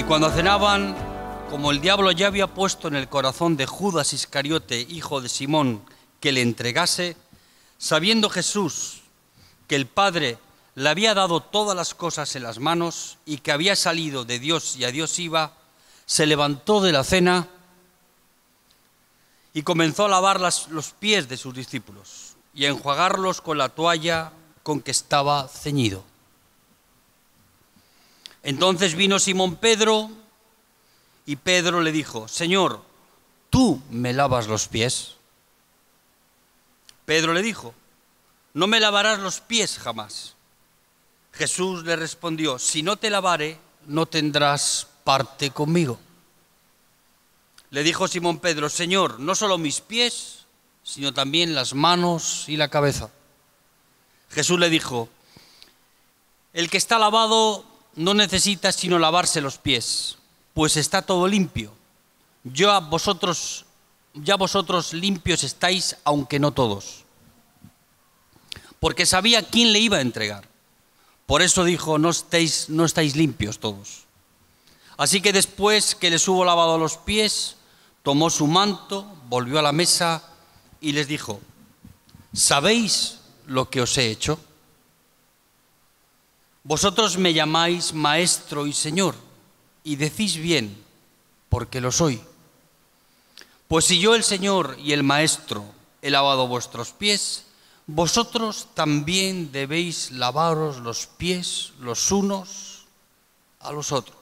Y cuando cenaban, como el diablo ya había puesto en el corazón de Judas Iscariote, hijo de Simón, que le entregase, sabiendo Jesús que el Padre le había dado todas las cosas en las manos y que había salido de Dios y a Dios iba, se levantó de la cena y comenzó a lavar los pies de sus discípulos y a enjuagarlos con la toalla con que estaba ceñido. Entonces vino Simón Pedro y Pedro le dijo: Señor, ¿tú me lavas los pies? Pedro le dijo: no me lavarás los pies jamás. Jesús le respondió: si no te lavare, no tendrás parte conmigo. Le dijo Simón Pedro: Señor, no solo mis pies, sino también las manos y la cabeza. Jesús le dijo: el que está lavado no necesita sino lavarse los pies, pues está todo limpio. Ya vosotros limpios estáis, aunque no todos. Porque sabía quién le iba a entregar. Por eso dijo: no estáis limpios todos. Así que después que les hubo lavado los pies, tomó su manto, volvió a la mesa y les dijo: ¿sabéis lo que os he hecho? Vosotros me llamáis Maestro y Señor, y decís bien, porque lo soy. Pues si yo, el Señor y el Maestro, he lavado vuestros pies, vosotros también debéis lavaros los pies los unos a los otros.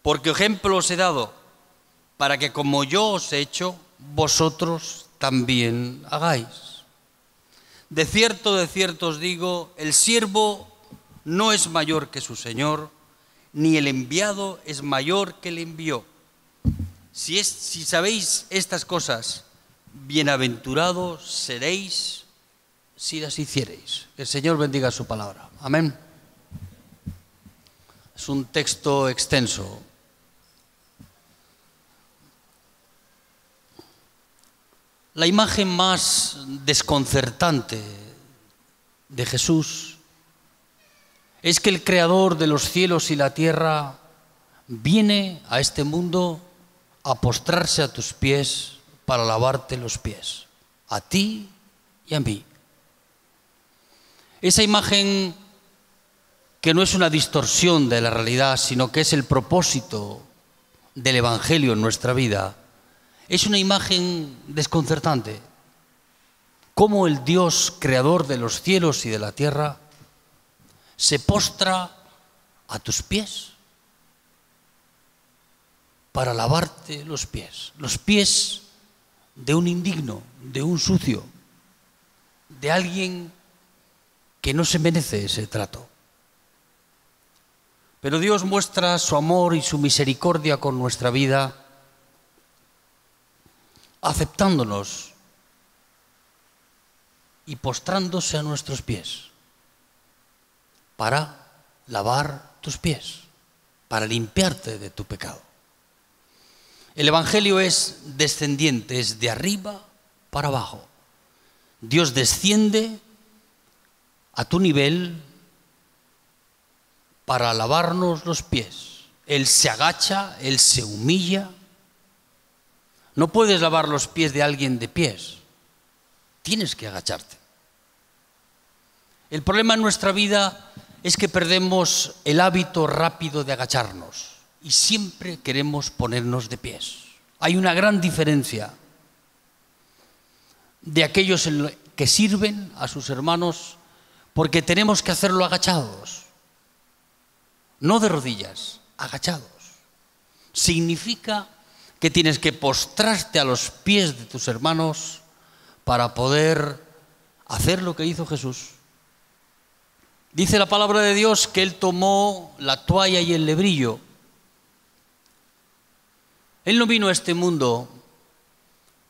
Porque ejemplo os he dado, para que como yo os he hecho, vosotros también hagáis. De cierto os digo, el siervo no es mayor que su Señor, ni el enviado es mayor que el envió. Si sabéis estas cosas, bienaventurados seréis si las hiciereis. Que el Señor bendiga su palabra. Amén. Es un texto extenso. La imagen más desconcertante de Jesús es que el Creador de los cielos y la tierra viene a este mundo a postrarse a tus pies para lavarte los pies, a ti y a mí. Esa imagen, que no es una distorsión de la realidad, sino que es el propósito del Evangelio en nuestra vida, es una imagen desconcertante. Cómo el Dios creador de los cielos y de la tierra se postra a tus pies para lavarte los pies de un indigno, de un sucio, de alguien que no se merece ese trato. Pero Dios muestra su amor y su misericordia con nuestra vida, aceptándonos y postrándose a nuestros pies para lavar tus pies, para limpiarte de tu pecado. El Evangelio es descendiente, es de arriba para abajo. Dios desciende a tu nivel para lavarnos los pies. Él se agacha, Él se humilla. No puedes lavar los pies de alguien de pies. Tienes que agacharte. El problema en nuestra vida es que perdemos el hábito rápido de agacharnos y siempre queremos ponernos de pies. Hay una gran diferencia de aquellos que sirven a sus hermanos, porque tenemos que hacerlo agachados, no de rodillas, agachados. Significa que tienes que postrarte a los pies de tus hermanos para poder hacer lo que hizo Jesús. Dice la palabra de Dios que Él tomó la toalla y el lebrillo. Él no vino a este mundo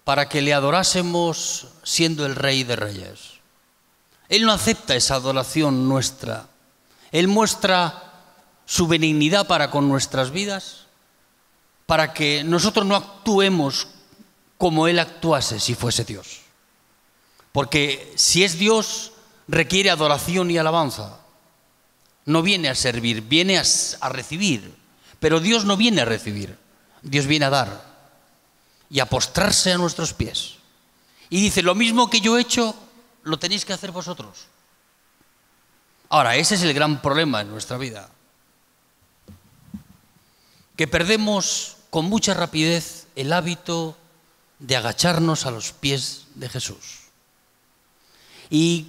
para que le adorásemos siendo el Rey de Reyes. Él no acepta esa adoración nuestra. Él muestra su benignidad para con nuestras vidas, para que nosotros no actuemos como Él actuase si fuese Dios. Porque si es Dios, requiere adoración y alabanza. no viene a servir, viene a recibir. Pero Dios no viene a recibir, Dios viene a dar y a postrarse a nuestros pies. Y dice, lo mismo que yo he hecho, lo tenéis que hacer vosotros. Ahora, ese es el gran problema en nuestra vida, que perdemos con mucha rapidez el hábito de agacharnos a los pies de Jesús. Y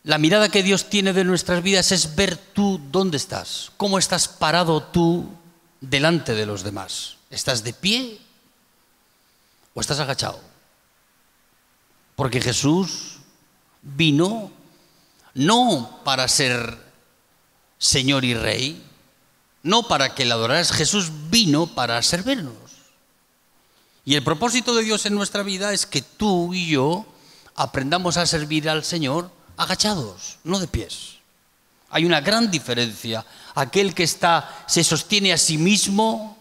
la mirada que Dios tiene de nuestras vidas es ver tú dónde estás, cómo estás parado tú delante de los demás. ¿Estás de pie o estás agachado? Porque Jesús vino no para ser Señor y Rey, no para que le adoraras, Jesús vino para servirnos. Y el propósito de Dios en nuestra vida es que tú y yo aprendamos a servir al Señor agachados, no de pies. Hay una gran diferencia. Aquel que se sostiene a sí mismo,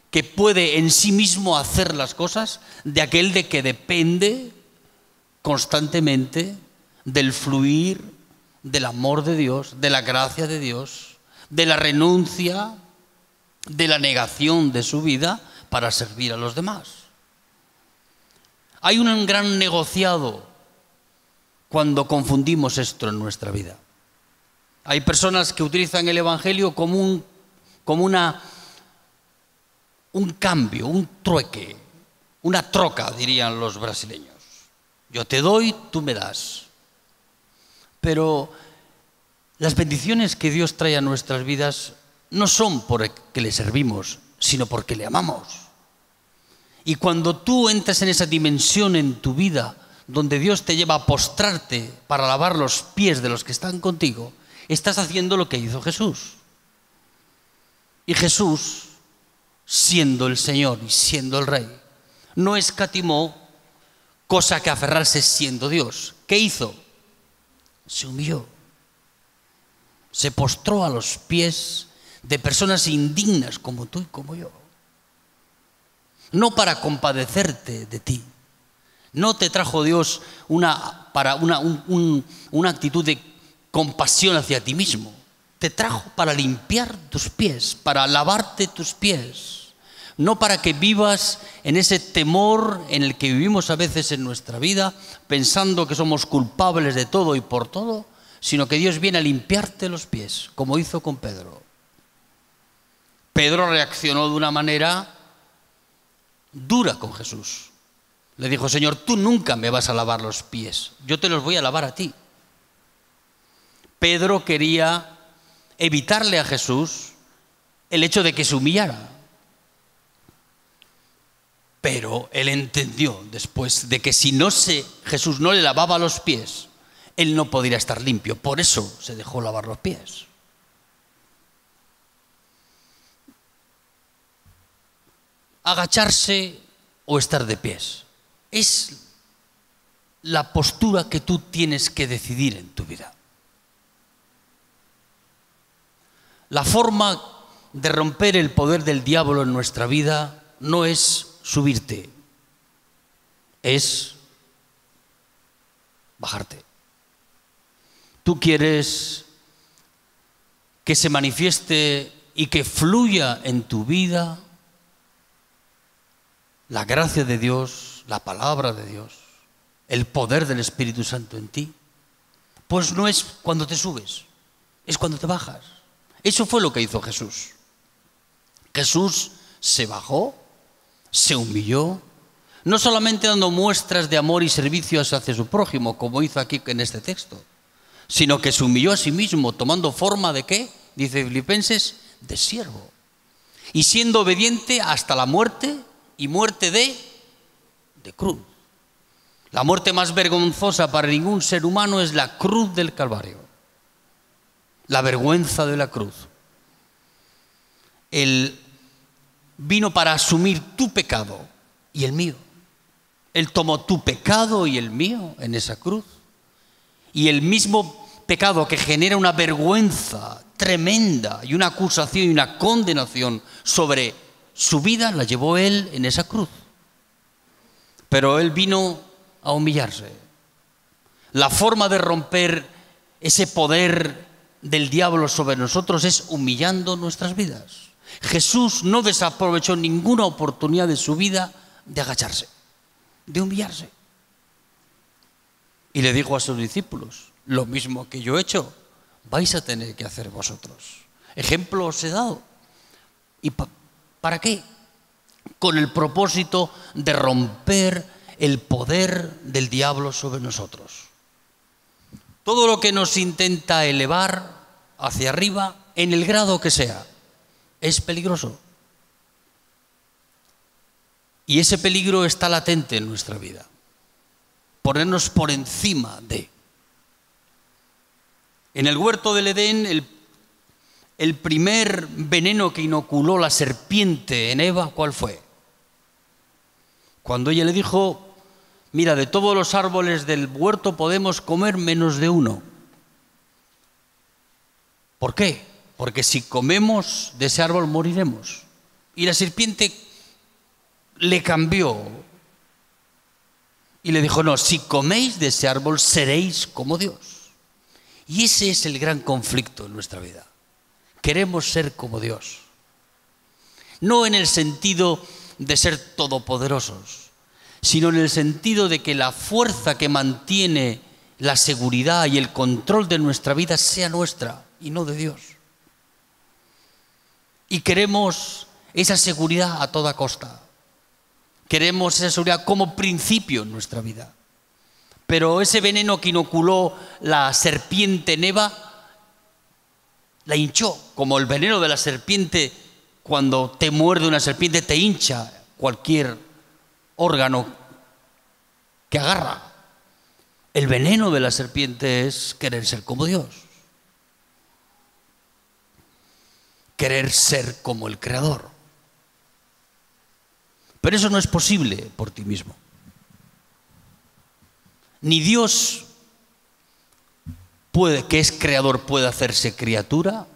que puede en sí mismo hacer las cosas, de aquel de que depende constantemente del fluir del amor de Dios, de la gracia de Dios, de la renuncia, de la negación de su vida para servir a los demás. Hay un gran negociado cuando confundimos esto en nuestra vida. Hay personas que utilizan el Evangelio como un cambio, un trueque, una troca, dirían los brasileños. Yo te doy, tú me das. Pero las bendiciones que Dios trae a nuestras vidas no son porque le servimos, sino porque le amamos. Y cuando tú entras en esa dimensión en tu vida, donde Dios te lleva a postrarte para lavar los pies de los que están contigo, estás haciendo lo que hizo Jesús. Y Jesús, siendo el Señor y siendo el Rey, no escatimó cosa que aferrarse siendo Dios. ¿Qué hizo? Se humilló. Se postró a los pies de personas indignas como tú y como yo. No para compadecerte de ti. No te trajo Dios una actitud de compasión hacia ti mismo. Te trajo para limpiar tus pies, para lavarte tus pies. No para que vivas en ese temor en el que vivimos a veces en nuestra vida, pensando que somos culpables de todo y por todo, sino que Dios viene a limpiarte los pies, como hizo con Pedro. Pedro reaccionó de una manera dura con Jesús. Le dijo, Señor, tú nunca me vas a lavar los pies, yo te los voy a lavar a ti. Pedro quería evitarle a Jesús el hecho de que se humillara. Pero él entendió después de que si Jesús no le lavaba los pies, él no podría estar limpio. Por eso se dejó lavar los pies. Agacharse o estar de pies es la postura que tú tienes que decidir en tu vida. La forma de romper el poder del diablo en nuestra vida no es subirte, es bajarte. Tú quieres que se manifieste y que fluya en tu vida la gracia de Dios, la palabra de Dios, el poder del Espíritu Santo en ti. Pues no es cuando te subes, es cuando te bajas. Eso fue lo que hizo Jesús. Jesús se bajó, se humilló, no solamente dando muestras de amor y servicio hacia su prójimo, como hizo aquí en este texto, sino que se humilló a sí mismo, tomando forma de ¿qué? Dice Filipenses, de siervo. Y siendo obediente hasta la muerte, y muerte de cruz. La muerte más vergonzosa para ningún ser humano es la cruz del Calvario. La vergüenza de la cruz. Él vino para asumir tu pecado y el mío. Él tomó tu pecado y el mío en esa cruz. Y el mismo pecado que genera una vergüenza tremenda y una acusación y una condenación sobre su vida, la llevó Él en esa cruz. Pero Él vino a humillarse. La forma de romper ese poder del diablo sobre nosotros es humillando nuestras vidas. Jesús no desaprovechó ninguna oportunidad de su vida de agacharse, de humillarse. Y le dijo a sus discípulos: lo mismo que yo he hecho, vais a tener que hacer vosotros. Ejemplo os he dado. ¿Y para qué? Con el propósito de romper el poder del diablo sobre nosotros. Todo lo que nos intenta elevar hacia arriba, en el grado que sea, es peligroso. Y ese peligro está latente en nuestra vida. Ponernos por encima de. En el huerto del Edén, el primer veneno que inoculó la serpiente en Eva, ¿cuál fue? Cuando ella le dijo: mira, de todos los árboles del huerto podemos comer menos de uno. ¿Por qué? Porque si comemos de ese árbol moriremos. Y la serpiente le cambió y le dijo: no, si coméis de ese árbol seréis como Dios. Y ese es el gran conflicto en nuestra vida. Queremos ser como Dios. No en el sentido de ser todopoderosos, sino en el sentido de que la fuerza que mantiene la seguridad y el control de nuestra vida sea nuestra y no de Dios. Y queremos esa seguridad a toda costa. Queremos esa seguridad como principio en nuestra vida. Pero ese veneno que inoculó la serpiente en Eva la hinchó, como el veneno de la serpiente. Cuando te muerde una serpiente te hincha cualquier órgano que agarra. El veneno de la serpiente es querer ser como Dios. Querer ser como el Creador. Pero eso no es posible por ti mismo. Ni Dios, que es creador, puede hacerse criatura,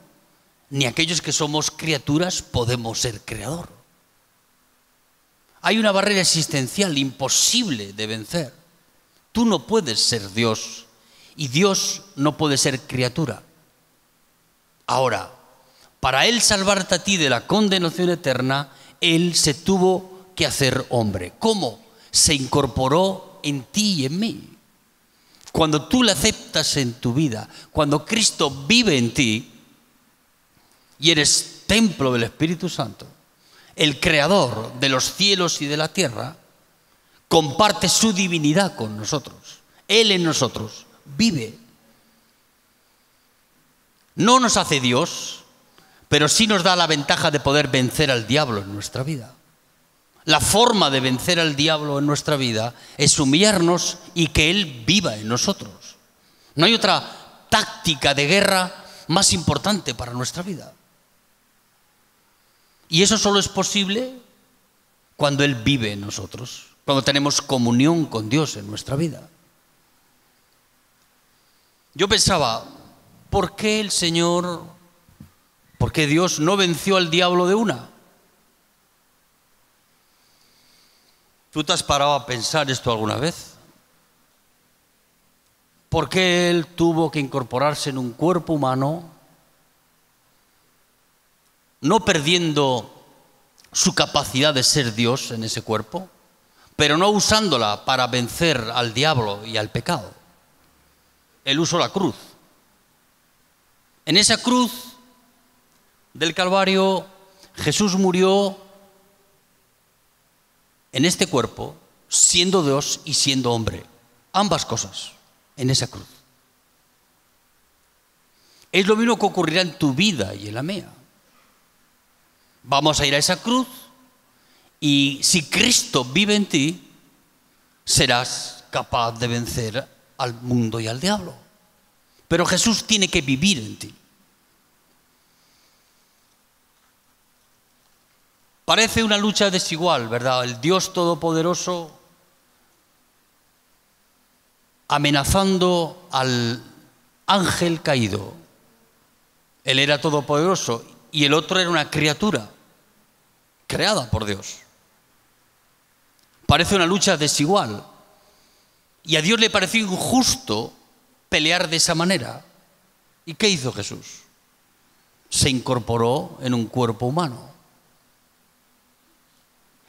ni aquellos que somos criaturas podemos ser creador. Hay una barrera existencial imposible de vencer. Tú no puedes ser Dios y Dios no puede ser criatura. Ahora, para Él salvarte a ti de la condenación eterna, Él se tuvo que hacer hombre. ¿Cómo? Se incorporó en ti y en mí. Cuando tú le aceptas en tu vida, cuando Cristo vive en ti y eres templo del Espíritu Santo, el Creador de los cielos y de la tierra comparte su divinidad con nosotros. Él en nosotros vive. No nos hace Dios, pero sí nos da la ventaja de poder vencer al diablo en nuestra vida. La forma de vencer al diablo en nuestra vida es humillarnos y que Él viva en nosotros. No hay otra táctica de guerra más importante para nuestra vida. Y eso solo es posible cuando Él vive en nosotros, cuando tenemos comunión con Dios en nuestra vida. Yo pensaba, ¿por qué Dios no venció al diablo de una? ¿Tú te has parado a pensar esto alguna vez? ¿Por qué Él tuvo que incorporarse en un cuerpo humano, no perdiendo su capacidad de ser Dios en ese cuerpo, pero no usándola para vencer al diablo y al pecado? Él usó la cruz. En esa cruz del Calvario, Jesús murió en este cuerpo, siendo Dios y siendo hombre. Ambas cosas en esa cruz. Es lo mismo que ocurrirá en tu vida y en la mía. Vamos a ir a esa cruz y si Cristo vive en ti, serás capaz de vencer al mundo y al diablo. Pero Jesús tiene que vivir en ti. Parece una lucha desigual, ¿verdad? El Dios Todopoderoso amenazando al ángel caído. Él era todopoderoso y el otro era una criatura creada por Dios. Parece una lucha desigual. Y a Dios le pareció injusto pelear de esa manera. ¿Y qué hizo Jesús? Se incorporó en un cuerpo humano.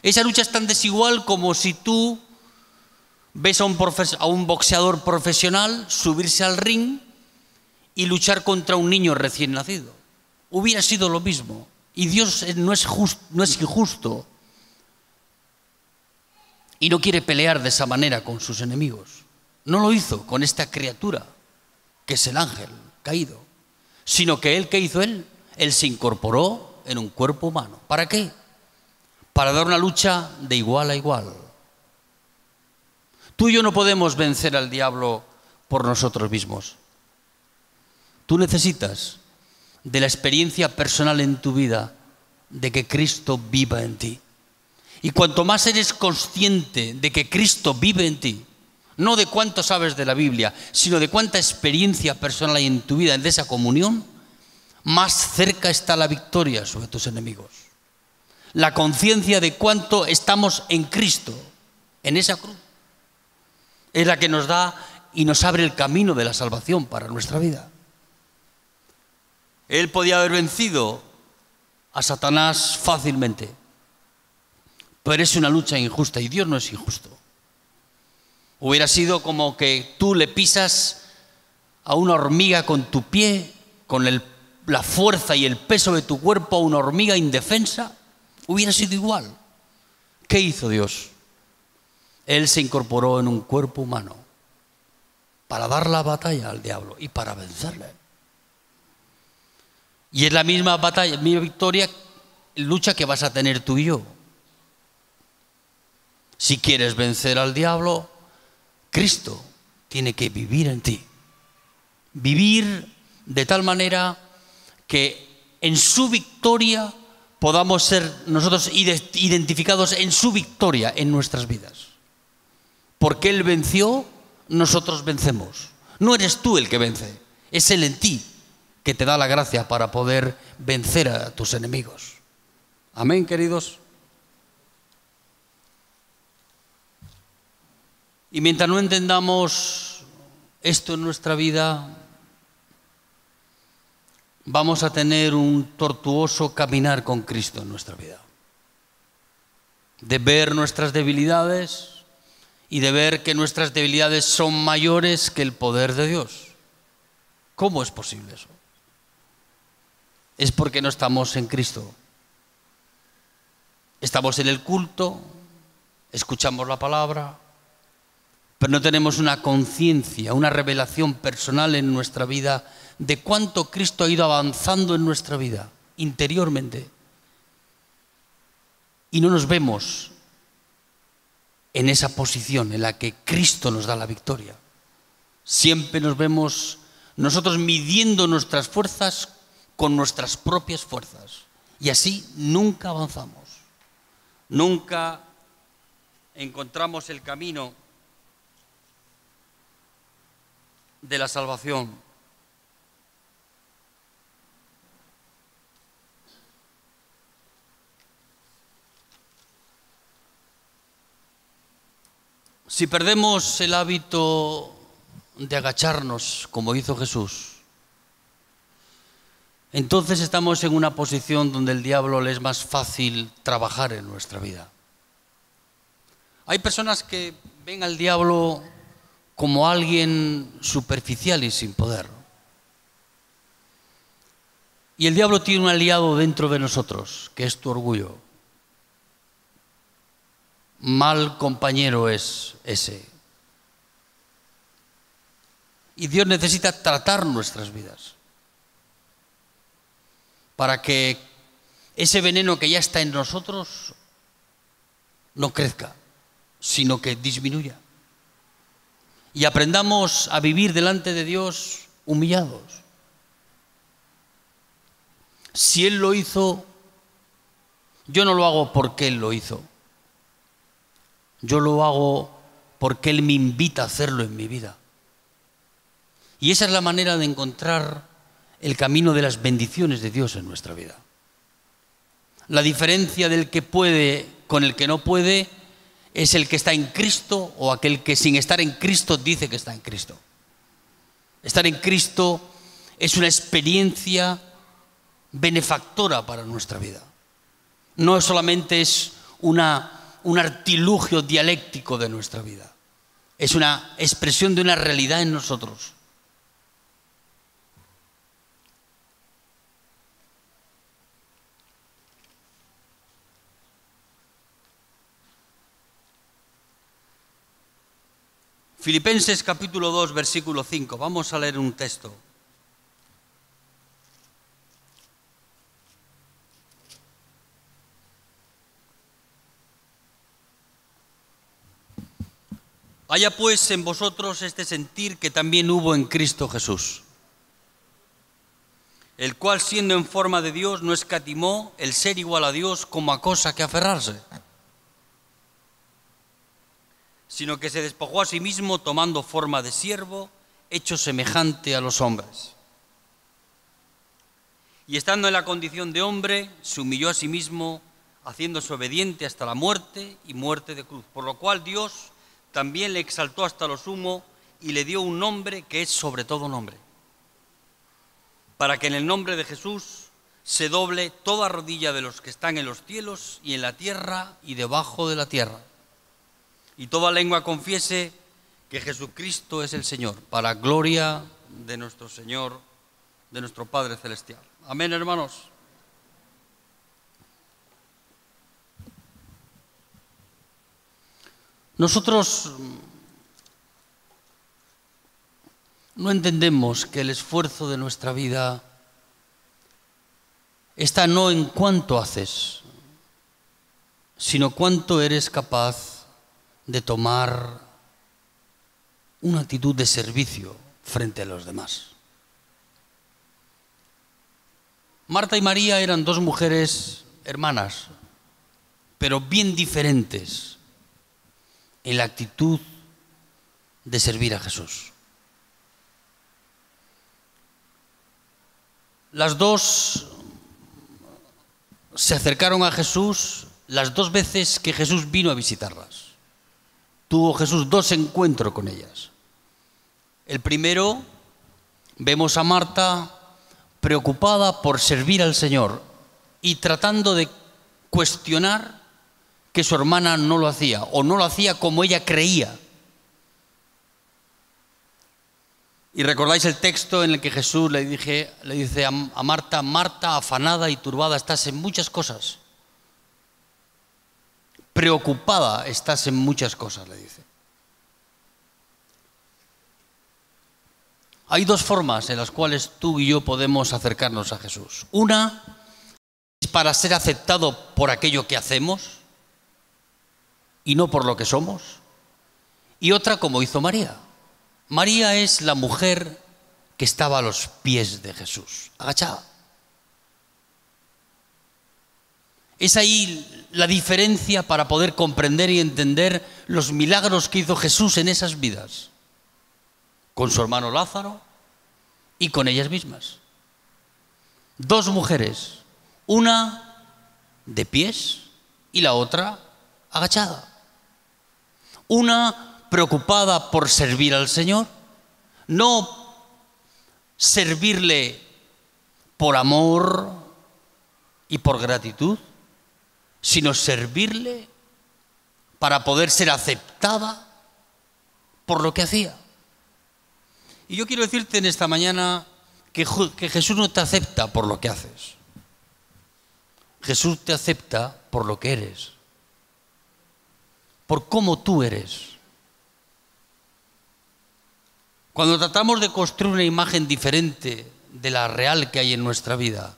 Esa lucha es tan desigual como si tú ves a un boxeador profesional subirse al ring y luchar contra un niño recién nacido. Hubiera sido lo mismo. Y Dios no es injusto y no quiere pelear de esa manera con sus enemigos. No lo hizo con esta criatura que es el ángel caído, sino que ¿qué hizo él? Él se incorporó en un cuerpo humano. ¿Para qué? Para dar una lucha de igual a igual. Tú y yo no podemos vencer al diablo por nosotros mismos. Tú necesitas de la experiencia personal en tu vida de que Cristo viva en ti. Y cuanto más eres consciente de que Cristo vive en ti, no de cuánto sabes de la Biblia, sino de cuánta experiencia personal hay en tu vida de esa comunión, más cerca está la victoria sobre tus enemigos. La conciencia de cuánto estamos en Cristo, en esa cruz, es la que nos da y nos abre el camino de la salvación para nuestra vida. Él podía haber vencido a Satanás fácilmente, pero es una lucha injusta y Dios no es injusto. Hubiera sido como que tú le pisas a una hormiga con tu pie, con la fuerza y el peso de tu cuerpo a una hormiga indefensa. Hubiera sido igual. ¿Qué hizo Dios? Él se incorporó en un cuerpo humano para dar la batalla al diablo y para vencerle. Y es la misma batalla, misma victoria, lucha que vas a tener tú y yo. Si quieres vencer al diablo, Cristo tiene que vivir en ti. Vivir de tal manera que en su victoria podamos ser nosotros identificados en su victoria en nuestras vidas. Porque Él venció, nosotros vencemos. No eres tú el que vence, es Él en ti que te da la gracia para poder vencer a tus enemigos. Amén, queridos. Y mientras no entendamos esto en nuestra vida, vamos a tener un tortuoso caminar con Cristo en nuestra vida. De ver nuestras debilidades y de ver que nuestras debilidades son mayores que el poder de Dios. ¿Cómo es posible eso? Es porque no estamos en Cristo. Estamos en el culto, escuchamos la palabra, pero no tenemos una conciencia, una revelación personal en nuestra vida de cuánto Cristo ha ido avanzando en nuestra vida interiormente. Y no nos vemos en esa posición en la que Cristo nos da la victoria. Siempre nos vemos nosotros midiendo nuestras fuerzas con nuestras propias fuerzas. Y así nunca avanzamos. Nunca encontramos el camino de la salvación. Si perdemos el hábito de agacharnos, como hizo Jesús, entonces estamos en una posición donde el diablo le es más fácil trabajar en nuestra vida. Hay personas que ven al diablo como alguien superficial y sin poder. Y el diablo tiene un aliado dentro de nosotros, que es tu orgullo. Mal compañero es ese. Y Dios necesita tratar nuestras vidas para que ese veneno que ya está en nosotros no crezca, sino que disminuya. Y aprendamos a vivir delante de Dios humillados. Si Él lo hizo, yo no lo hago porque Él lo hizo. Yo lo hago porque Él me invita a hacerlo en mi vida. Y esa es la manera de encontrar el camino de las bendiciones de Dios en nuestra vida. La diferencia del que puede con el que no puede es el que está en Cristo o aquel que sin estar en Cristo dice que está en Cristo. Estar en Cristo es una experiencia benefactora para nuestra vida. No solamente es un artilugio dialéctico de nuestra vida, es una expresión de una realidad en nosotros. Filipenses capítulo 2, versículo 5. Vamos a leer un texto. Haya pues en vosotros este sentir que también hubo en Cristo Jesús, el cual siendo en forma de Dios no escatimó el ser igual a Dios como a cosa que aferrarse, sino que se despojó a sí mismo tomando forma de siervo, hecho semejante a los hombres. Y estando en la condición de hombre, se humilló a sí mismo, haciéndose obediente hasta la muerte y muerte de cruz, por lo cual Dios también le exaltó hasta lo sumo y le dio un nombre que es sobre todo nombre, para que en el nombre de Jesús se doble toda rodilla de los que están en los cielos y en la tierra y debajo de la tierra, y toda lengua confiese que Jesucristo es el Señor, para gloria de nuestro Señor, de nuestro Padre Celestial. Amén, hermanos. Nosotros no entendemos que el esfuerzo de nuestra vida está no en cuánto haces, sino cuánto eres capaz de tomar una actitud de servicio frente a los demás. Marta y María eran dos mujeres hermanas, pero bien diferentes en la actitud de servir a Jesús. Las dos se acercaron a Jesús las dos veces que Jesús vino a visitarlas. Tuvo Jesús dos encuentros con ellas. El primero, vemos a Marta preocupada por servir al Señor y tratando de cuestionar que su hermana no lo hacía, o no lo hacía como ella creía. Y recordáis el texto en el que Jesús le dice a Marta: Marta, afanada y turbada estás en muchas cosas. Preocupada estás en muchas cosas, le dice. Hay dos formas en las cuales tú y yo podemos acercarnos a Jesús. Una es para ser aceptado por aquello que hacemos y no por lo que somos. Y otra, como hizo María. María es la mujer que estaba a los pies de Jesús, agachada. Es ahí la diferencia para poder comprender y entender los milagros que hizo Jesús en esas vidas, con su hermano Lázaro y con ellas mismas. Dos mujeres, una de pies y la otra agachada. Una preocupada por servir al Señor, no servirle por amor y por gratitud, sino servirle para poder ser aceptada por lo que hacía. Y yo quiero decirte en esta mañana que Jesús no te acepta por lo que haces. Jesús te acepta por lo que eres, por cómo tú eres. Cuando tratamos de construir una imagen diferente de la real que hay en nuestra vida,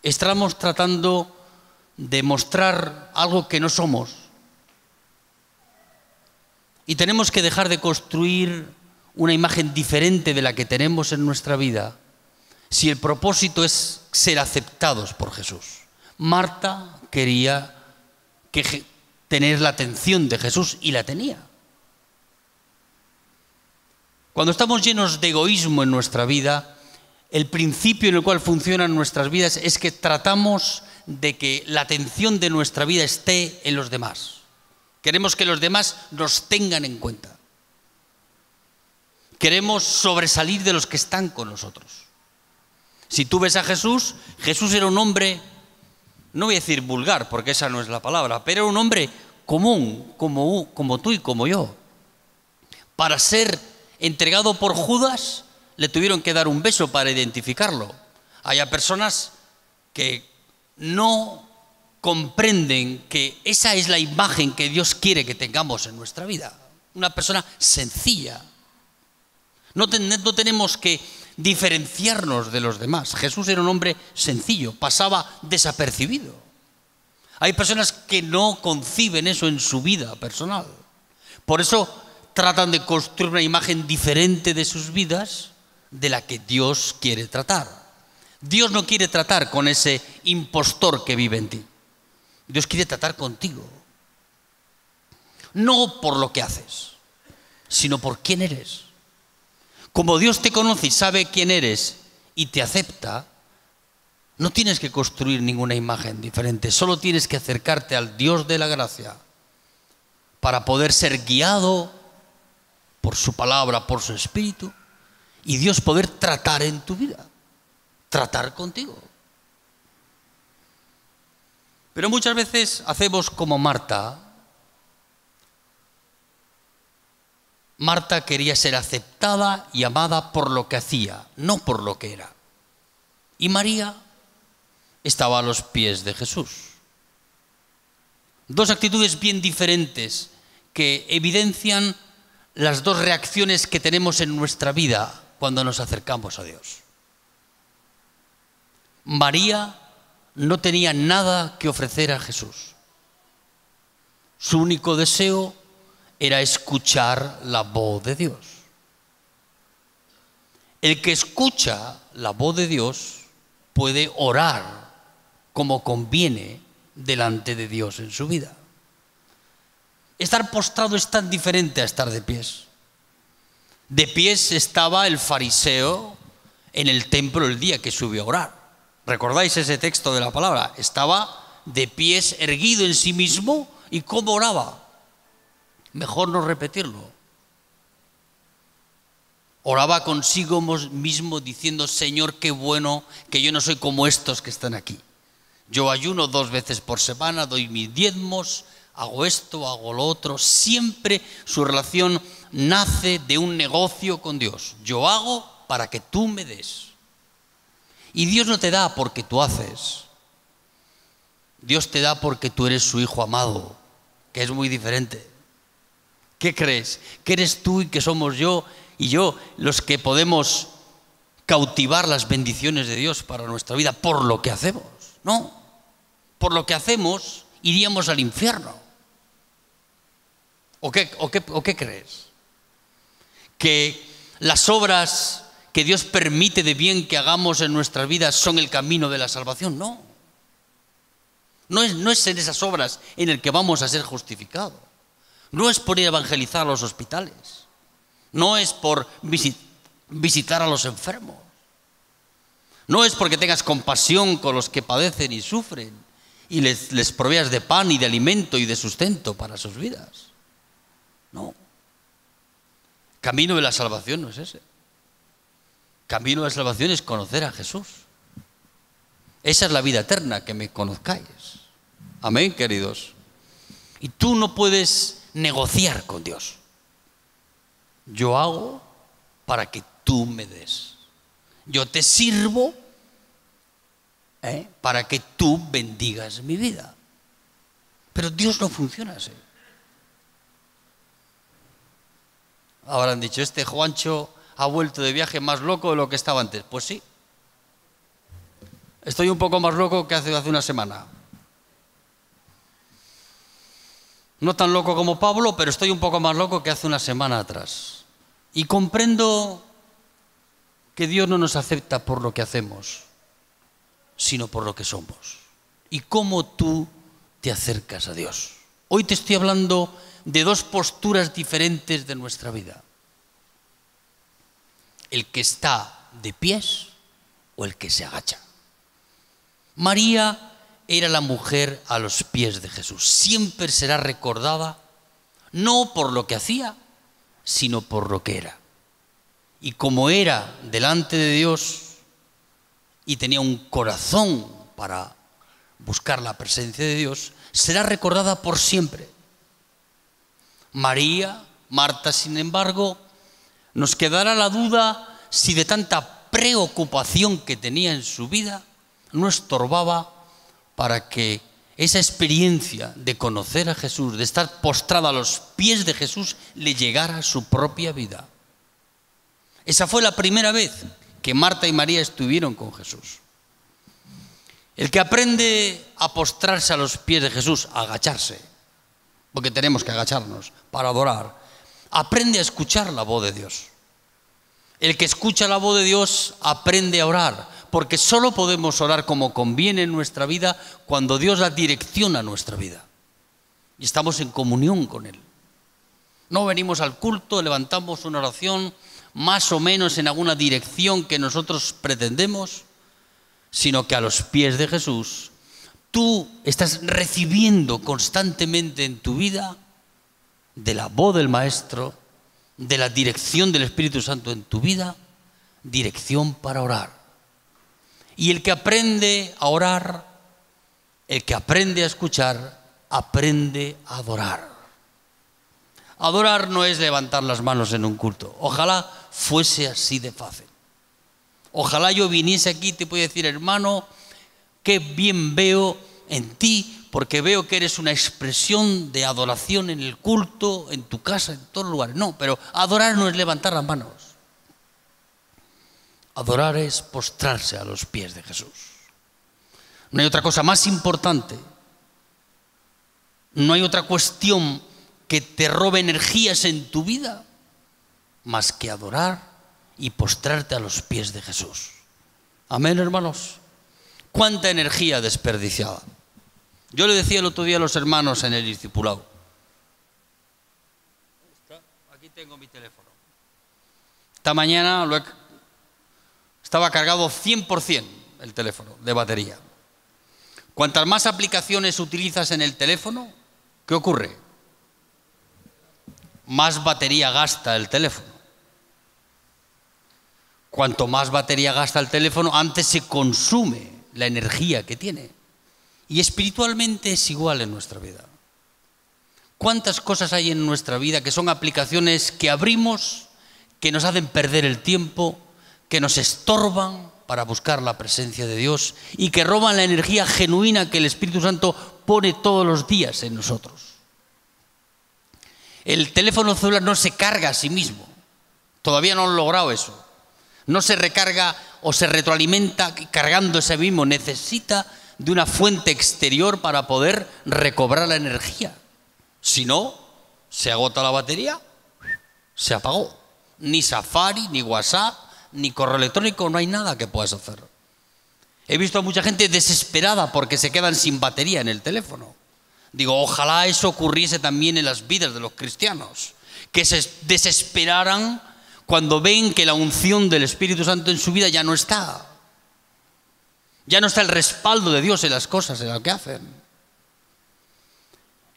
estamos tratando de mostrar algo que no somos. Y tenemos que dejar de construir una imagen diferente de la que tenemos en nuestra vida si el propósito es ser aceptados por Jesús. Marta quería tener la atención de Jesús y la tenía. Cuando estamos llenos de egoísmo en nuestra vida, el principio en el cual funcionan nuestras vidas es que tratamos de que la atención de nuestra vida esté en los demás. Queremos que los demás nos tengan en cuenta. Queremos sobresalir de los que están con nosotros. Si tú ves a Jesús, Jesús era un hombre, no voy a decir vulgar, porque esa no es la palabra, pero era un hombre común, como tú y como yo. Para ser entregado por Judas, le tuvieron que dar un beso para identificarlo. Hay personas que no comprenden que esa es la imagen que Dios quiere que tengamos en nuestra vida. Una persona sencilla. No tenemos que diferenciarnos de los demás. Jesús era un hombre sencillo, pasaba desapercibido. Hay personas que no conciben eso en su vida personal. Por eso tratan de construir una imagen diferente de sus vidas de la que Dios quiere tratar. Dios no quiere tratar con ese impostor que vive en ti. Dios quiere tratar contigo. No por lo que haces, sino por quién eres. Como Dios te conoce y sabe quién eres y te acepta, no tienes que construir ninguna imagen diferente. Solo tienes que acercarte al Dios de la gracia para poder ser guiado por su palabra, por su espíritu, y Dios poder tratar en tu vida, tratar contigo. Pero muchas veces hacemos como Marta. Marta quería ser aceptada y amada por lo que hacía, no por lo que era. Y María estaba a los pies de Jesús. Dos actitudes bien diferentes que evidencian las dos reacciones que tenemos en nuestra vida cuando nos acercamos a Dios. María no tenía nada que ofrecer a Jesús. Su único deseo era escuchar la voz de Dios. El que escucha la voz de Dios puede orar como conviene delante de Dios en su vida. Estar postrado es tan diferente a estar de pies. De pies estaba el fariseo en el templo el día que subió a orar. ¿Recordáis ese texto de la palabra? Estaba de pies, erguido en sí mismo, y ¿cómo oraba? Mejor no repetirlo. Oraba consigo mismo diciendo: Señor, qué bueno que yo no soy como estos que están aquí. Yo ayuno 2 veces por semana, doy mis diezmos, hago esto, hago lo otro. Siempre su relación nace de un negocio con Dios. Yo hago para que tú me des. Y Dios no te da porque tú haces. Dios te da porque tú eres su hijo amado, que es muy diferente. ¿Qué crees? ¿Que eres tú y que somos yo y yo los que podemos cautivar las bendiciones de Dios para nuestra vida por lo que hacemos? No, por lo que hacemos iríamos al infierno. ¿O qué crees? ¿Que las obras que Dios permite de bien que hagamos en nuestras vidas son el camino de la salvación? No. No es en esas obras en el que vamos a ser justificados. No es por ir a evangelizar a los hospitales. No es por visitar a los enfermos. No es porque tengas compasión con los que padecen y sufren y les proveas de pan y de alimento y de sustento para sus vidas. No. Camino de la salvación no es ese. Camino de la salvación es conocer a Jesús. Esa es la vida eterna, que me conozcáis. Amén, queridos. Y tú no puedes negociar con Dios. Yo hago para que tú me des. Yo te sirvo para que tú bendigas mi vida. Pero Dios no funciona así. Habrán dicho: este Juancho ha vuelto de viaje más loco de lo que estaba antes. Pues sí. Estoy un poco más loco que hace una semana. No tan loco como Pablo, pero estoy un poco más loco que hace una semana atrás. Y comprendo que Dios no nos acepta por lo que hacemos, sino por lo que somos. Y cómo tú te acercas a Dios. Hoy te estoy hablando de 2 posturas diferentes de nuestra vida. El que está de pies o el que se agacha. María era la mujer a los pies de Jesús. Siempre será recordada no por lo que hacía, sino por lo que era. Y como era delante de Dios, y tenía un corazón para buscar la presencia de Dios, será recordada por siempre. María, Marta, sin embargo, nos quedará la duda si de tanta preocupación que tenía en su vida no estorbaba para que esa experiencia de conocer a Jesús, de estar postrada a los pies de Jesús, le llegara a su propia vida. Esa fue la primera vez que Marta y María estuvieron con Jesús. El que aprende a postrarse a los pies de Jesús, a agacharse, porque tenemos que agacharnos para adorar, aprende a escuchar la voz de Dios. El que escucha la voz de Dios aprende a orar, porque solo podemos orar como conviene en nuestra vida cuando Dios da dirección a nuestra vida y estamos en comunión con Él. No venimos al culto, levantamos una oración más o menos en alguna dirección que nosotros pretendemos, sino que a los pies de Jesús tú estás recibiendo constantemente en tu vida de la voz del Maestro, de la dirección del Espíritu Santo en tu vida, dirección para orar. Y el que aprende a orar, el que aprende a escuchar, aprende a adorar. Adorar no es levantar las manos en un culto. Ojalá fuese así de fácil. Ojalá yo viniese aquí y te pudiera decir, hermano, qué bien veo en ti, porque veo que eres una expresión de adoración en el culto, en tu casa, en todos los lugares. No, pero adorar no es levantar las manos. Adorar es postrarse a los pies de Jesús. No hay otra cosa más importante. No hay otra cuestión que te robe energías en tu vida más que adorar y postrarte a los pies de Jesús. Amén, hermanos. ¿Cuánta energía desperdiciada? Yo le decía el otro día a los hermanos en el discipulado. Aquí tengo mi teléfono. Esta mañana estaba cargado 100% el teléfono de batería. Cuantas más aplicaciones utilizas en el teléfono, ¿qué ocurre? Más batería gasta el teléfono. Cuanto más batería gasta el teléfono, antes se consume la energía que tiene. Y espiritualmente es igual en nuestra vida. ¿Cuántas cosas hay en nuestra vida que son aplicaciones que abrimos, que nos hacen perder el tiempo, que nos estorban para buscar la presencia de Dios y que roban la energía genuina que el Espíritu Santo pone todos los días en nosotros? El teléfono celular no se carga a sí mismo. Todavía no han logrado eso. No se recarga o se retroalimenta cargándose a sí mismo. Necesita de una fuente exterior para poder recobrar la energía. Si no, se agota la batería, se apagó. Ni Safari, ni WhatsApp, ni correo electrónico, no hay nada que puedas hacer. He visto a mucha gente desesperada porque se quedan sin batería en el teléfono. Digo, ojalá eso ocurriese también en las vidas de los cristianos, que se desesperaran cuando ven que la unción del Espíritu Santo en su vida ya no está. Ya no está el respaldo de Dios en las cosas, en lo que hacen.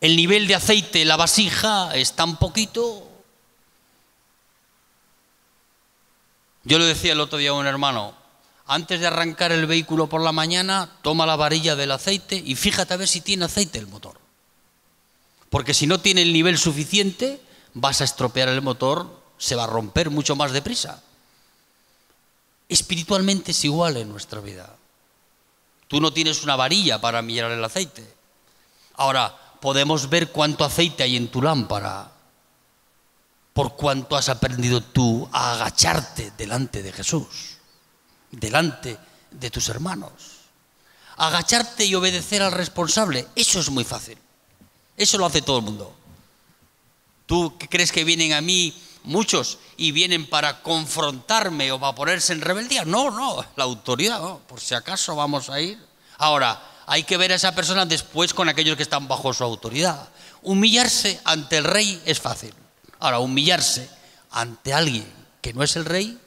El nivel de aceite en la vasija es tan poquito. Yo le decía el otro día a un hermano, antes de arrancar el vehículo por la mañana, toma la varilla del aceite y fíjate a ver si tiene aceite el motor. Porque si no tiene el nivel suficiente, vas a estropear el motor, se va a romper mucho más deprisa. Espiritualmente es igual en nuestra vida. Tú no tienes una varilla para mirar el aceite. Ahora, podemos ver cuánto aceite hay en tu lámpara por cuánto has aprendido tú a agacharte delante de Jesús, delante de tus hermanos. Agacharte y obedecer al responsable, eso es muy fácil. Eso lo hace todo el mundo. ¿Tú crees que vienen a mí muchos y vienen para confrontarme o para ponerse en rebeldía? No, la autoridad, no, por si acaso vamos a ir. Ahora, hay que ver a esa persona después con aquellos que están bajo su autoridad. Humillarse ante el rey es fácil. Ahora, humillarse ante alguien que no es el rey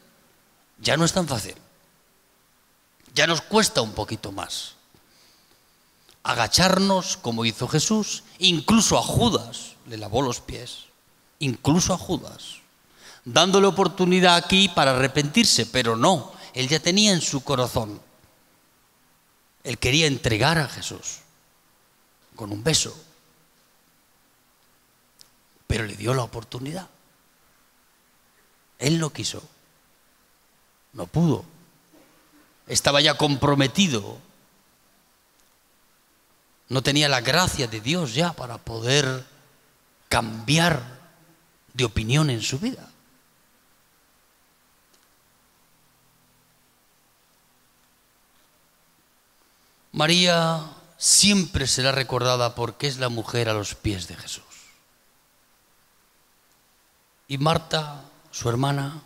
ya no es tan fácil. Ya nos cuesta un poquito más. Agacharnos como hizo Jesús, incluso a Judas le lavó los pies, incluso a Judas, dándole oportunidad aquí para arrepentirse, pero no, él ya tenía en su corazón Él quería entregar a Jesús con un beso, pero le dio la oportunidad. Él no quiso, no pudo, estaba ya comprometido, no tenía la gracia de Dios ya para poder cambiar de opinión en su vida. María siempre será recordada porque es la mujer a los pies de Jesús. Y Marta, su hermana,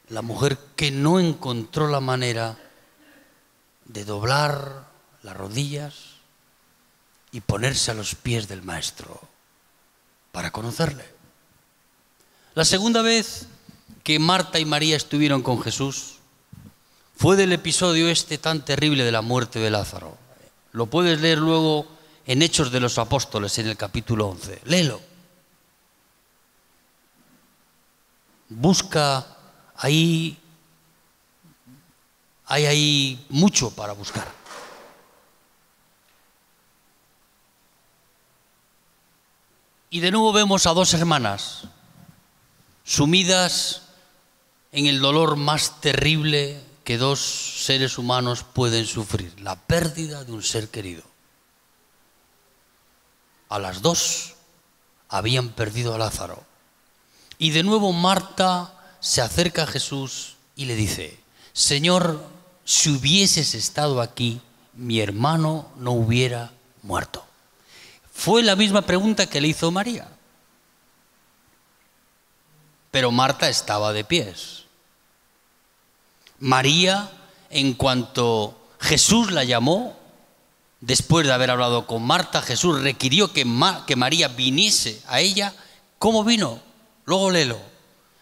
la mujer que no encontró la manera de doblar las rodillas y ponerse a los pies del Maestro para conocerle. La segunda vez que Marta y María estuvieron con Jesús fue del episodio este tan terrible de la muerte de Lázaro. Lo puedes leer luego en Hechos de los Apóstoles, en el capítulo 11. Léelo. Busca ahí, hay ahí mucho para buscar. Y de nuevo vemos a dos hermanas sumidas en el dolor más terrible que dos seres humanos pueden sufrir, la pérdida de un ser querido. A las dos habían perdido a Lázaro. Y de nuevo Marta se acerca a Jesús y le dice: Señor, si hubieses estado aquí, mi hermano no hubiera muerto. Fue la misma pregunta que le hizo María. Pero Marta estaba de pies. María, en cuanto Jesús la llamó, después de haber hablado con Marta, Jesús requirió que María viniese a ella. ¿Cómo vino? Luego léelo.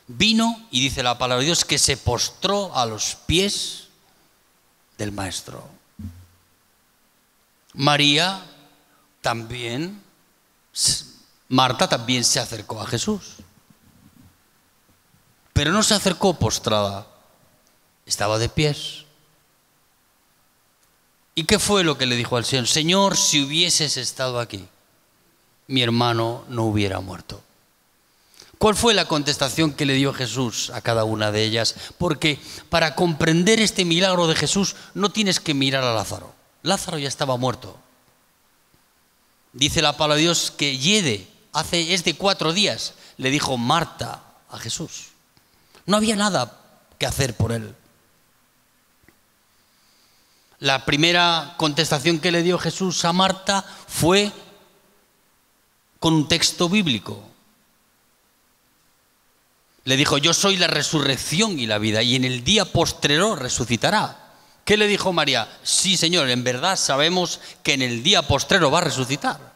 Vino, y dice la palabra de Dios, que se postró a los pies del Maestro. María también, Marta también se acercó a Jesús. Pero no se acercó postrada, estaba de pies. ¿Y qué fue lo que le dijo al Señor? Señor, si hubieses estado aquí, mi hermano no hubiera muerto. ¿Cuál fue la contestación que le dio Jesús a cada una de ellas? Porque para comprender este milagro de Jesús no tienes que mirar a Lázaro. Lázaro ya estaba muerto. Dice la palabra de Dios que es de 4 días, le dijo Marta a Jesús. No había nada que hacer por él. La primera contestación que le dio Jesús a Marta fue con un texto bíblico. Le dijo: yo soy la resurrección y la vida, y en el día postrero resucitará. ¿Qué le dijo María? Sí, Señor, en verdad sabemos que en el día postrero va a resucitar.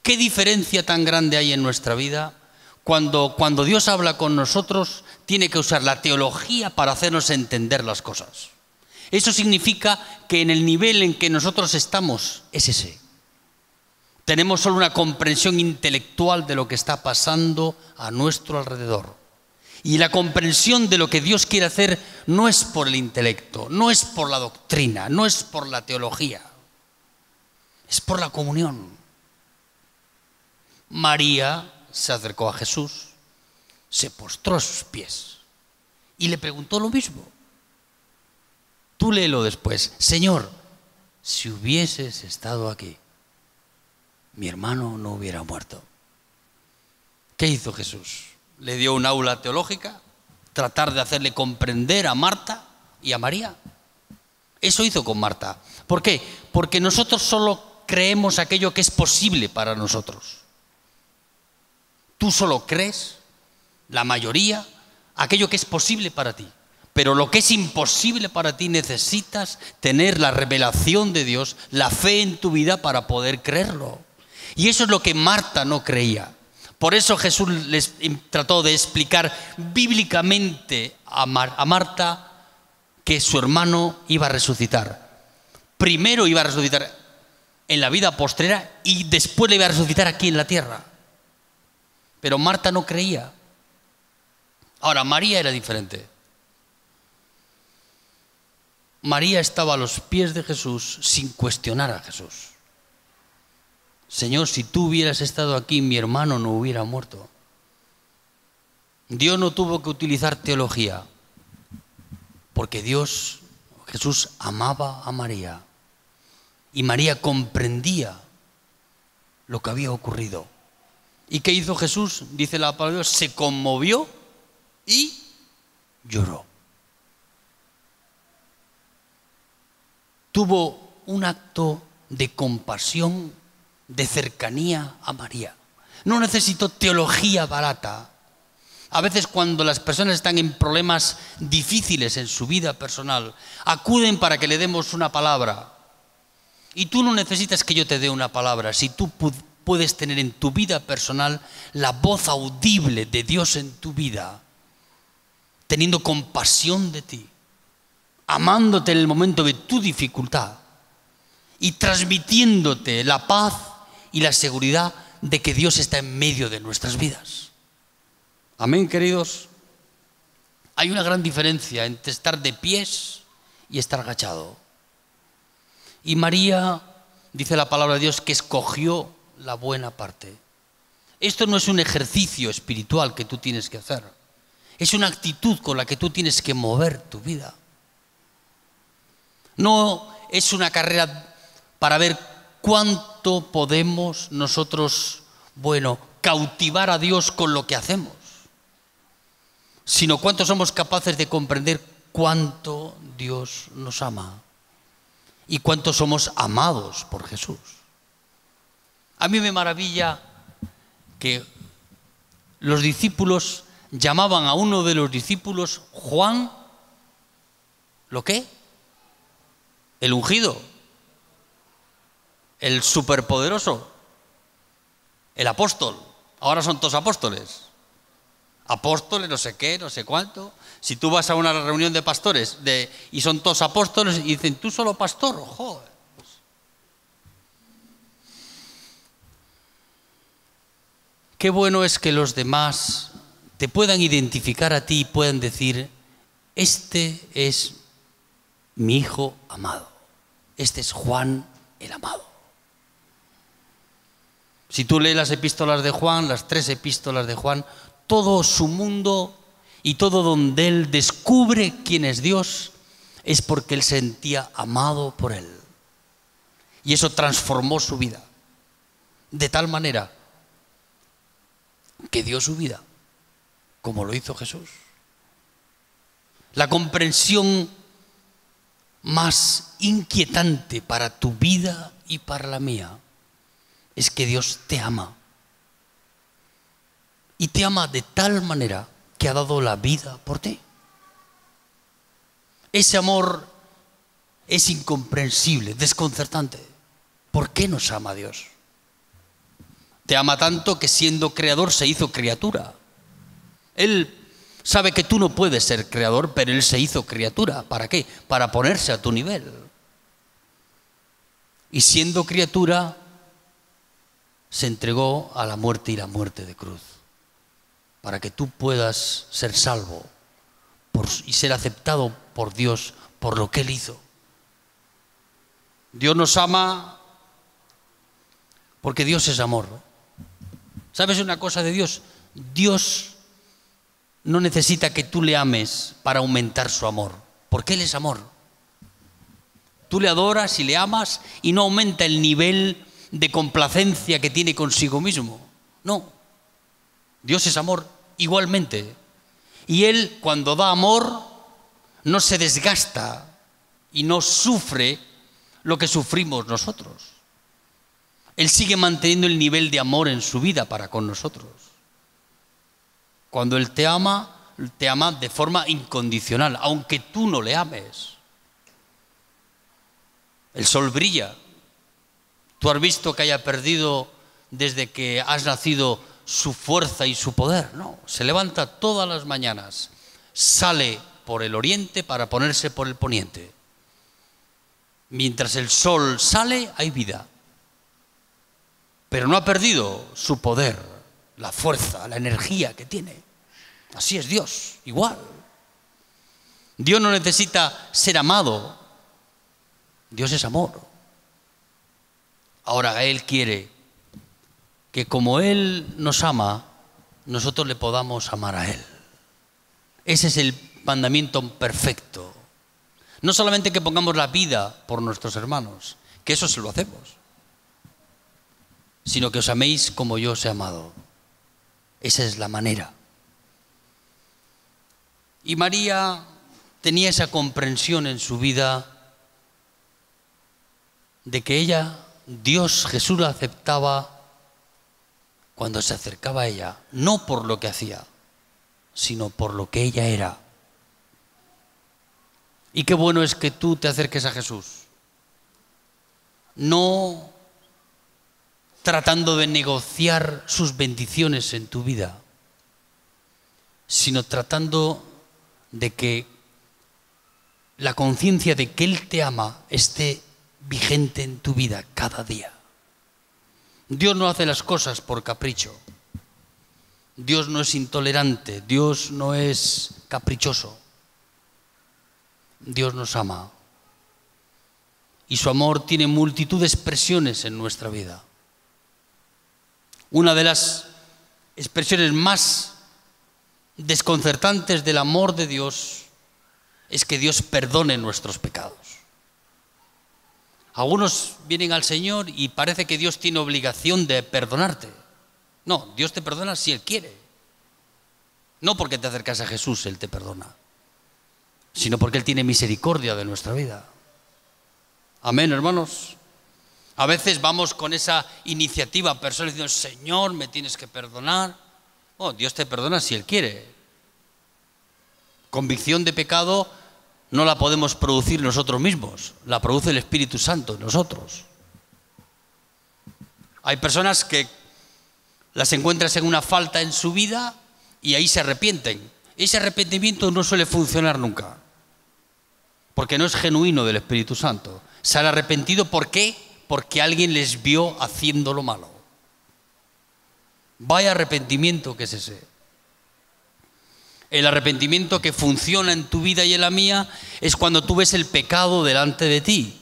¿Qué diferencia tan grande hay en nuestra vida? Cuando Dios habla con nosotros, tiene que usar la teología para hacernos entender las cosas. Eso significa que en el nivel en que nosotros estamos es ese. Tenemos solo una comprensión intelectual de lo que está pasando a nuestro alrededor. Y la comprensión de lo que Dios quiere hacer no es por el intelecto, no es por la doctrina, no es por la teología, es por la comunión. María se acercó a Jesús, se postró a sus pies y le preguntó lo mismo. Tú léelo después. Señor, si hubieses estado aquí, mi hermano no hubiera muerto. ¿Qué hizo Jesús? Le dio un aula teológica, tratar de hacerle comprender a Marta y a María. Eso hizo con Marta. ¿Por qué? Porque nosotros solo creemos aquello que es posible para nosotros. Tú solo crees, la mayoría, aquello que es posible para ti. Pero lo que es imposible para ti necesitas tener la revelación de Dios, la fe en tu vida para poder creerlo. Y eso es lo que Marta no creía. Por eso Jesús les trató de explicar bíblicamente a Marta que su hermano iba a resucitar. Primero iba a resucitar en la vida postrera y después le iba a resucitar aquí en la tierra. Pero Marta no creía. Ahora, María era diferente. María estaba a los pies de Jesús sin cuestionar a Jesús. Señor, si tú hubieras estado aquí, mi hermano no hubiera muerto. Dios no tuvo que utilizar teología, porque Jesús amaba a María. Y María comprendía lo que había ocurrido. ¿Y qué hizo Jesús? Dice la palabra de Dios, se conmovió y lloró. Tuvo un acto de compasión, de cercanía a María. No necesitó teología barata. A veces cuando las personas están en problemas difíciles en su vida personal, acuden para que le demos una palabra. Y tú no necesitas que yo te dé una palabra. Si tú puedes tener en tu vida personal la voz audible de Dios en tu vida, teniendo compasión de ti, amándote en el momento de tu dificultad y transmitiéndote la paz y la seguridad de que Dios está en medio de nuestras vidas. Amén, queridos. Hay una gran diferencia entre estar de pies y estar agachado. Y María, dice la palabra de Dios, que escogió la buena parte. Esto no es un ejercicio espiritual que tú tienes que hacer. Es una actitud con la que tú tienes que mover tu vida. No es una carrera para ver cuánto podemos nosotros, cautivar a Dios con lo que hacemos, sino cuánto somos capaces de comprender cuánto Dios nos ama y cuánto somos amados por Jesús. A mí me maravilla que los discípulos llamaban a uno de los discípulos Juan, ¿lo qué? El ungido, el superpoderoso, el apóstol. Ahora son todos apóstoles. Apóstoles, no sé qué, no sé cuánto. Si tú vas a una reunión de pastores y son todos apóstoles y dicen, tú solo pastor, joder. Qué bueno es que los demás te puedan identificar a ti y puedan decir, este es mi hijo amado. Este es Juan el amado. Si tú lees las epístolas de Juan, las 3 epístolas de Juan, todo su mundo y todo donde él descubre quién es Dios es porque él se sentía amado por él. Y eso transformó su vida. De tal manera que dio su vida, como lo hizo Jesús. La comprensión más inquietante para tu vida y para la mía es que Dios te ama. Y te ama de tal manera que ha dado la vida por ti. Ese amor es incomprensible, desconcertante. ¿Por qué nos ama Dios? Te ama tanto que siendo creador se hizo criatura. Él sabe que tú no puedes ser creador, pero Él se hizo criatura. ¿Para qué? Para ponerse a tu nivel. Y siendo criatura, se entregó a la muerte y la muerte de cruz, para que tú puedas ser salvo y ser aceptado por Dios por lo que Él hizo. Dios nos ama porque Dios es amor. ¿Sabes una cosa de Dios? Dios no necesita que tú le ames para aumentar su amor, porque Él es amor. Tú le adoras y le amas y no aumenta el nivel de complacencia que tiene consigo mismo. No, Dios es amor igualmente. Y Él, cuando da amor, no se desgasta y no sufre lo que sufrimos nosotros. Él sigue manteniendo el nivel de amor en su vida para con nosotros. Cuando Él te ama de forma incondicional, aunque tú no le ames. El sol brilla. ¿Tú has visto que haya perdido desde que has nacido su fuerza y su poder? No, se levanta todas las mañanas, sale por el oriente para ponerse por el poniente. Mientras el sol sale, hay vida. Pero no ha perdido su poder, la fuerza, la energía que tiene. Así es Dios, igual. Dios no necesita ser amado Dios es amor. Ahora Él quiere que como Él nos ama, nosotros le podamos amar a Él. Ese es el mandamiento perfecto. No solamente que pongamos la vida por nuestros hermanos, que eso se lo hacemos, sino que os améis como yo os he amado. Esa es la manera. Y María tenía esa comprensión en su vida de que ella, Dios, Jesús, la aceptaba cuando se acercaba a ella, no por lo que hacía, sino por lo que ella era. Y qué bueno es que tú te acerques a Jesús, no tratando de negociar sus bendiciones en tu vida, sino tratando de que la conciencia de que Él te ama esté vigente en tu vida cada día. Dios no hace las cosas por capricho. Dios no es intolerante. Dios no es caprichoso. Dios nos ama. Y su amor tiene multitud de expresiones en nuestra vida. Una de las expresiones más desconcertantes del amor de Dios es que Dios perdone nuestros pecados. Algunos vienen al Señor y parece que Dios tiene obligación de perdonarte. No, Dios te perdona si Él quiere. No porque te acercas a Jesús Él te perdona, sino porque Él tiene misericordia de nuestra vida. Amén, hermanos. A veces vamos con esa iniciativa personal diciendo, Señor, me tienes que perdonar. Oh, Dios te perdona si Él quiere. Convicción de pecado no la podemos producir nosotros mismos, la produce el Espíritu Santo en nosotros. Hay personas que las encuentras en una falta en su vida y ahí se arrepienten. Ese arrepentimiento no suele funcionar nunca, porque no es genuino del Espíritu Santo. Se han arrepentido, ¿por qué? Porque alguien les vio haciendo lo malo. Vaya arrepentimiento que es ese. El arrepentimiento que funciona en tu vida y en la mía es cuando tú ves el pecado delante de ti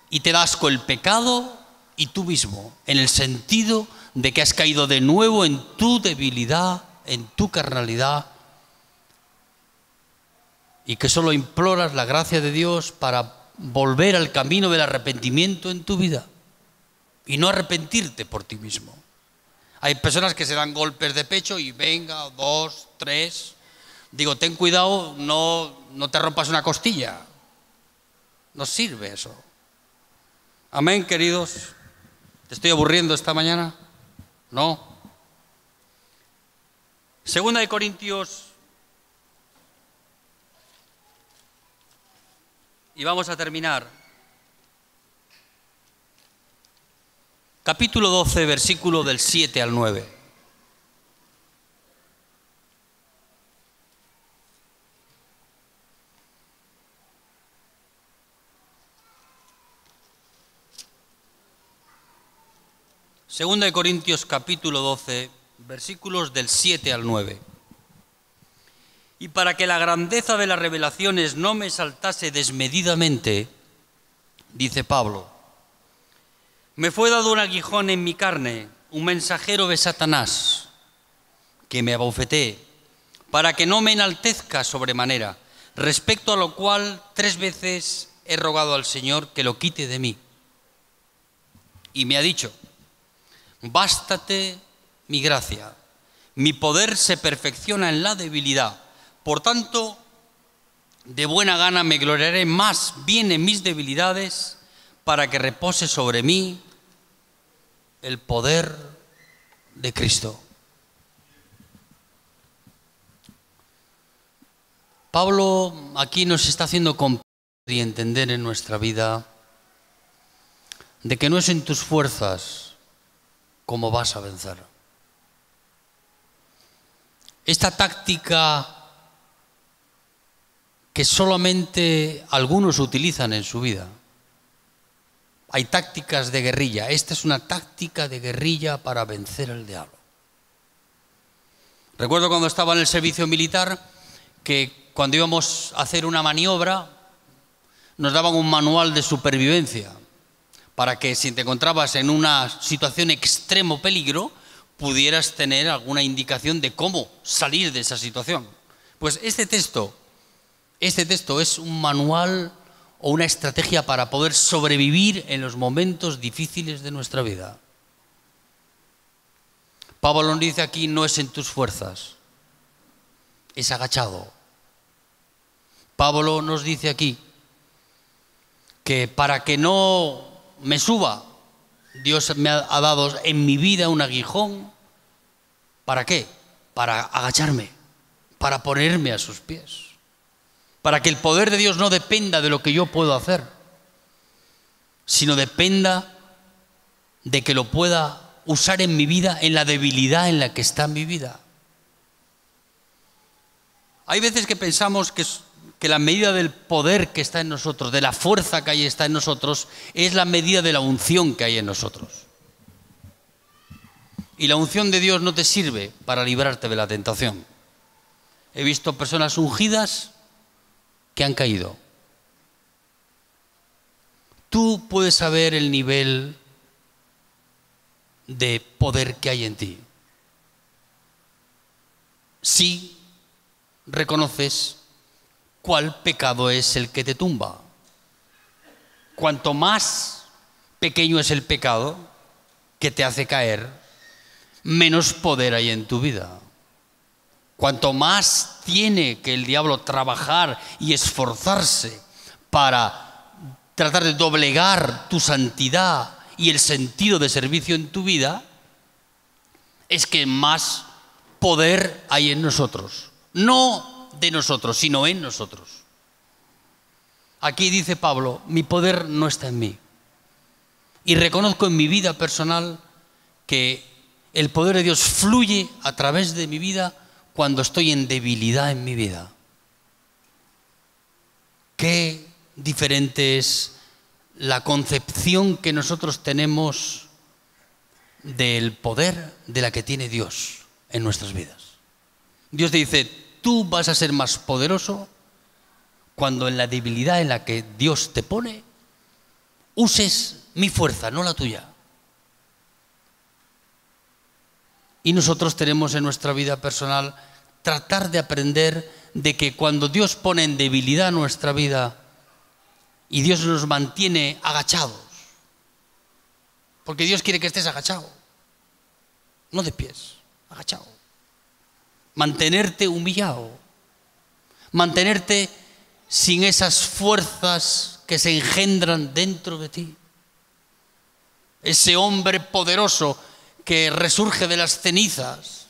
y te da asco el pecado y tú mismo, en el sentido de que has caído de nuevo en tu debilidad, en tu carnalidad, y que solo imploras la gracia de Dios para volver al camino del arrepentimiento en tu vida y no arrepentirte por ti mismo. Hay personas que se dan golpes de pecho y venga, 2, 3. Digo, ten cuidado, no te rompas una costilla. No sirve eso. Amén, queridos. ¿Te estoy aburriendo esta mañana? No. Segunda de Corintios. Y vamos a terminar. Capítulo 12, versículo del 7 al 9. Segunda de Corintios, capítulo 12, versículos del 7 al 9. Y para que la grandeza de las revelaciones no me exaltase desmedidamente, dice Pablo, me fue dado un aguijón en mi carne, un mensajero de Satanás, que me abofetee, para que no me enaltezca sobremanera, respecto a lo cual 3 veces he rogado al Señor que lo quite de mí. Y me ha dicho, bástate mi gracia, mi poder se perfecciona en la debilidad, por tanto, de buena gana me gloriaré más bien en mis debilidades, para que repose sobre mí el poder de Cristo. Pablo aquí nos está haciendo comprender y entender en nuestra vida de que no es en tus fuerzas como vas a vencer. Esta táctica que solamente algunos utilizan en su vida. Hay tácticas de guerrilla. Esta es una táctica de guerrilla para vencer al diablo. Recuerdo cuando estaba en el servicio militar que cuando íbamos a hacer una maniobra, nos daban un manual de supervivencia para que si te encontrabas en una situación de extremo peligro, pudieras tener alguna indicación de cómo salir de esa situación. Pues este texto es un manual o una estrategia para poder sobrevivir en los momentos difíciles de nuestra vida. Pablo nos dice aquí, no es en tus fuerzas, es agachado. Pablo nos dice aquí que para que no me suba, Dios me ha dado en mi vida un aguijón. ¿Para qué? Para agacharme, para ponerme a sus pies. Para que el poder de Dios no dependa de lo que yo puedo hacer, sino dependa de que lo pueda usar en mi vida, en la debilidad en la que está mi vida. Hay veces que pensamos que la medida del poder que está en nosotros, de la fuerza que está en nosotros, es la medida de la unción que hay en nosotros. Y la unción de Dios no te sirve para librarte de la tentación. He visto personas ungidas que han caído. Tú puedes saber el nivel de poder que hay en ti si reconoces cuál pecado es el que te tumba. Cuanto más pequeño es el pecado que te hace caer, menos poder hay en tu vida. Cuanto más tiene que el diablo trabajar y esforzarse para tratar de doblegar tu santidad y el sentido de servicio en tu vida, es que más poder hay en nosotros. No de nosotros, sino en nosotros. Aquí dice Pablo, mi poder no está en mí. Y reconozco en mi vida personal que el poder de Dios fluye a través de mi vida cuando estoy en debilidad en mi vida. Qué diferente es la concepción que nosotros tenemos del poder de la que tiene Dios en nuestras vidas. Dios te dice, tú vas a ser más poderoso cuando en la debilidad en la que Dios te pone, uses mi fuerza, no la tuya. Y nosotros tenemos en nuestra vida personal tratar de aprender de que cuando Dios pone en debilidad nuestra vida y Dios nos mantiene agachados, porque Dios quiere que estés agachado, no de pies, agachado. Mantenerte humillado, mantenerte sin esas fuerzas que se engendran dentro de ti. Ese hombre poderoso que resurge de las cenizas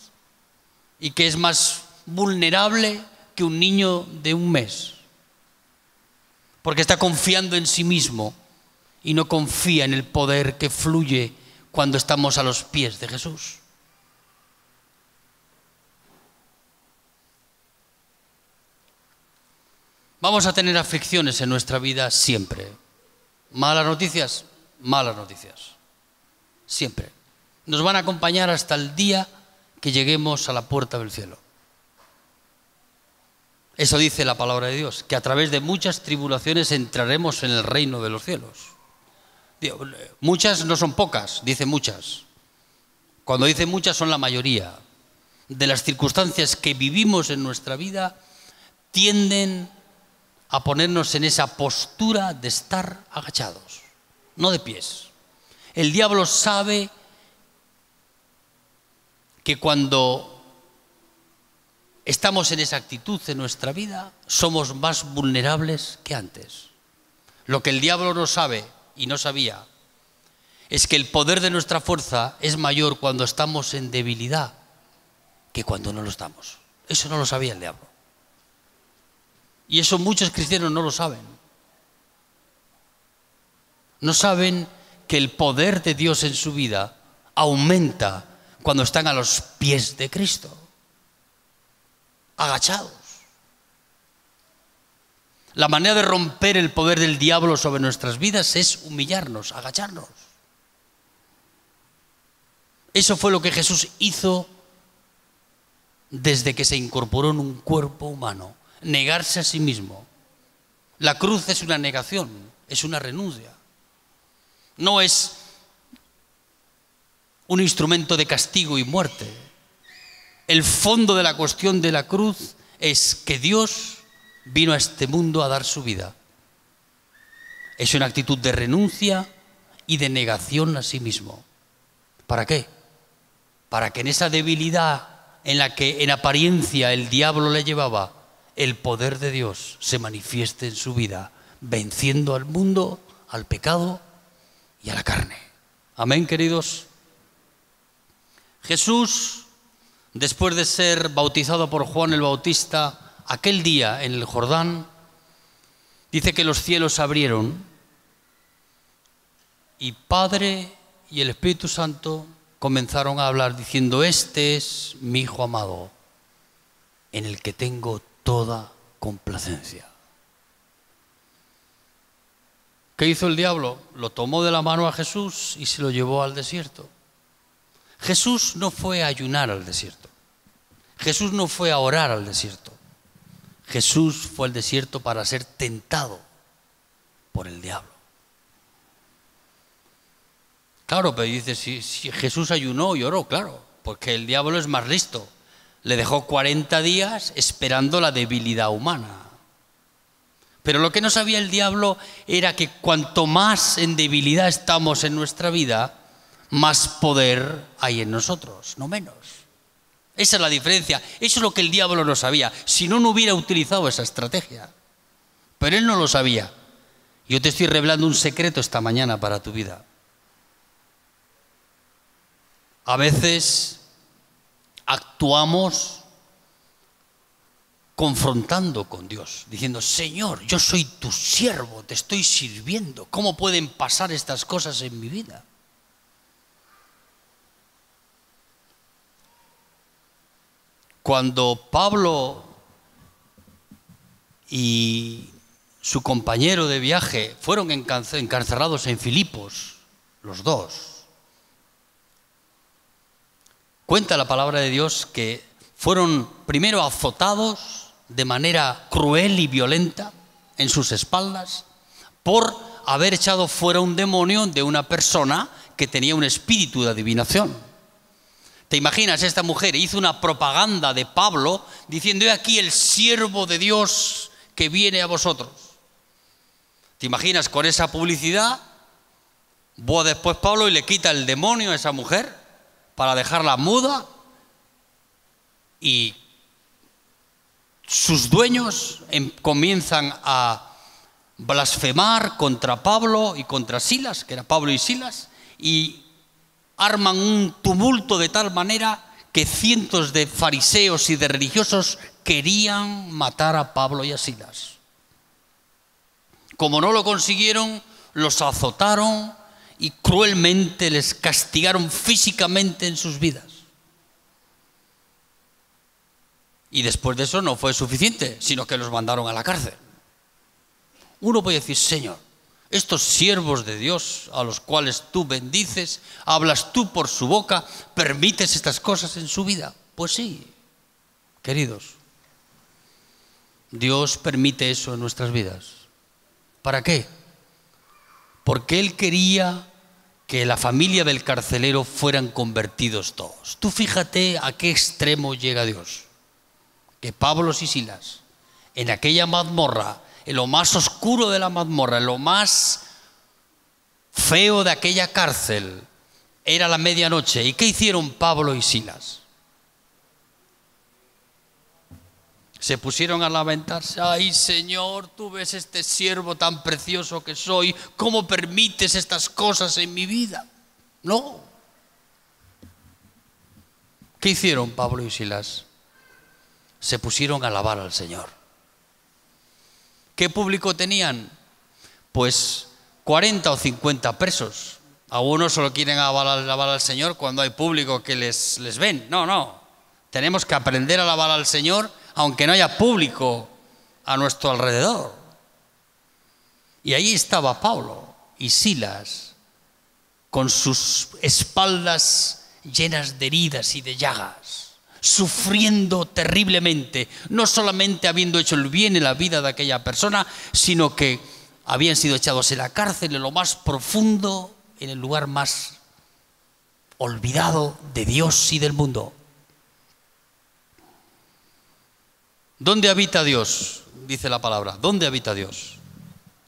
y que es más vulnerable que un niño de un mes, porque está confiando en sí mismo y no confía en el poder que fluye cuando estamos a los pies de Jesús. Vamos a tener aflicciones en nuestra vida siempre. Malas noticias, siempre. Nos van a acompañar hasta el día que lleguemos a la puerta del cielo. Eso dice la palabra de Dios, que a través de muchas tribulaciones entraremos en el reino de los cielos. Muchas no son pocas, dice muchas. Cuando dice muchas son la mayoría de las circunstancias que vivimos en nuestra vida tienden a ponernos en esa postura de estar agachados, no de pies. El diablo sabe que cuando estamos en esa actitud en nuestra vida, somos más vulnerables que antes. Lo que el diablo no sabe y no sabía es que el poder de nuestra fuerza es mayor cuando estamos en debilidad que cuando no lo estamos. Eso no lo sabía el diablo. Y eso muchos cristianos no lo saben. No saben que el poder de Dios en su vida aumenta cuando están a los pies de Cristo, agachados. La manera de romper el poder del diablo sobre nuestras vidas es humillarnos, agacharnos. Eso fue lo que Jesús hizo desde que se incorporó en un cuerpo humano. Negarse a sí mismo, La cruz es una negación, es una renuncia. No es un instrumento de castigo y muerte. El fondo de la cuestión de la cruz es que Dios vino a este mundo a dar su vida. Es una actitud de renuncia y de negación a sí mismo. ¿Para qué? Para que en esa debilidad en la que en apariencia el diablo le llevaba, el poder de Dios se manifieste en su vida, venciendo al mundo, al pecado y a la carne. Amén, queridos. Jesús, después de ser bautizado por Juan el Bautista, aquel día en el Jordán, dice que los cielos se abrieron y Padre y el Espíritu Santo comenzaron a hablar diciendo: este es mi Hijo amado, en el que tengo toda complacencia. ¿Qué hizo el diablo? Lo tomó de la mano a Jesús y se lo llevó al desierto. Jesús no fue a ayunar al desierto. Jesús no fue a orar al desierto. Jesús fue al desierto para ser tentado por el diablo. Claro, pero dice, si Jesús ayunó y oró, claro, porque el diablo es más listo. Le dejó 40 días esperando la debilidad humana. Pero lo que no sabía el diablo era que cuanto más en debilidad estamos en nuestra vida, más poder hay en nosotros, no menos. Esa es la diferencia. Eso es lo que el diablo no sabía. Si no, no hubiera utilizado esa estrategia. Pero él no lo sabía. Yo te estoy revelando un secreto esta mañana para tu vida. A veces actuamos confrontando con Dios, diciendo: Señor, yo soy tu siervo, te estoy sirviendo. ¿Cómo pueden pasar estas cosas en mi vida? Cuando Pablo y su compañero de viaje fueron encarcelados en Filipos, los dos, cuenta la palabra de Dios que fueron primero azotados de manera cruel y violenta en sus espaldas por haber echado fuera un demonio de una persona que tenía un espíritu de adivinación. ¿Te imaginas? Esta mujer hizo una propaganda de Pablo diciendo: he aquí el siervo de Dios que viene a vosotros. ¿Te imaginas con esa publicidad? Va después Pablo y le quita el demonio a esa mujer para dejarla muda, y sus dueños comienzan a blasfemar contra Pablo y contra Silas, que era Pablo y Silas, y arman un tumulto de tal manera que cientos de fariseos y de religiosos querían matar a Pablo y a Silas. Como no lo consiguieron, los azotaron y cruelmente les castigaron físicamente en sus vidas. Y después de eso no fue suficiente, sino que los mandaron a la cárcel. Uno puede decir: Señor, estos siervos de Dios a los cuales tú bendices, hablas tú por su boca, ¿permites estas cosas en su vida? Pues sí, queridos. Dios permite eso en nuestras vidas. ¿Para qué? Porque Él quería que la familia del carcelero fueran convertidos todos. Tú fíjate a qué extremo llega Dios. Que Pablo y Silas, en aquella mazmorra, en lo más oscuro de la mazmorra, en lo más feo de aquella cárcel, era la medianoche. ¿Y qué hicieron Pablo y Silas? Se pusieron a lamentarse: ay, Señor, tú ves este siervo tan precioso que soy, ¿cómo permites estas cosas en mi vida? No. ¿Qué hicieron Pablo y Silas? Se pusieron a alabar al Señor. ¿Qué público tenían? Pues 40 o 50 presos. Algunos solo quieren alabar al Señor cuando hay público que les ven. No. Tenemos que aprender a alabar al Señor aunque no haya público a nuestro alrededor. Y ahí estaba Pablo y Silas con sus espaldas llenas de heridas y de llagas. sufriendo terriblemente, no solamente habiendo hecho el bien en la vida de aquella persona, sino que habían sido echados en la cárcel, en lo más profundo, en el lugar más olvidado de Dios y del mundo. ¿Dónde habita Dios? Dice la palabra. ¿Dónde habita Dios?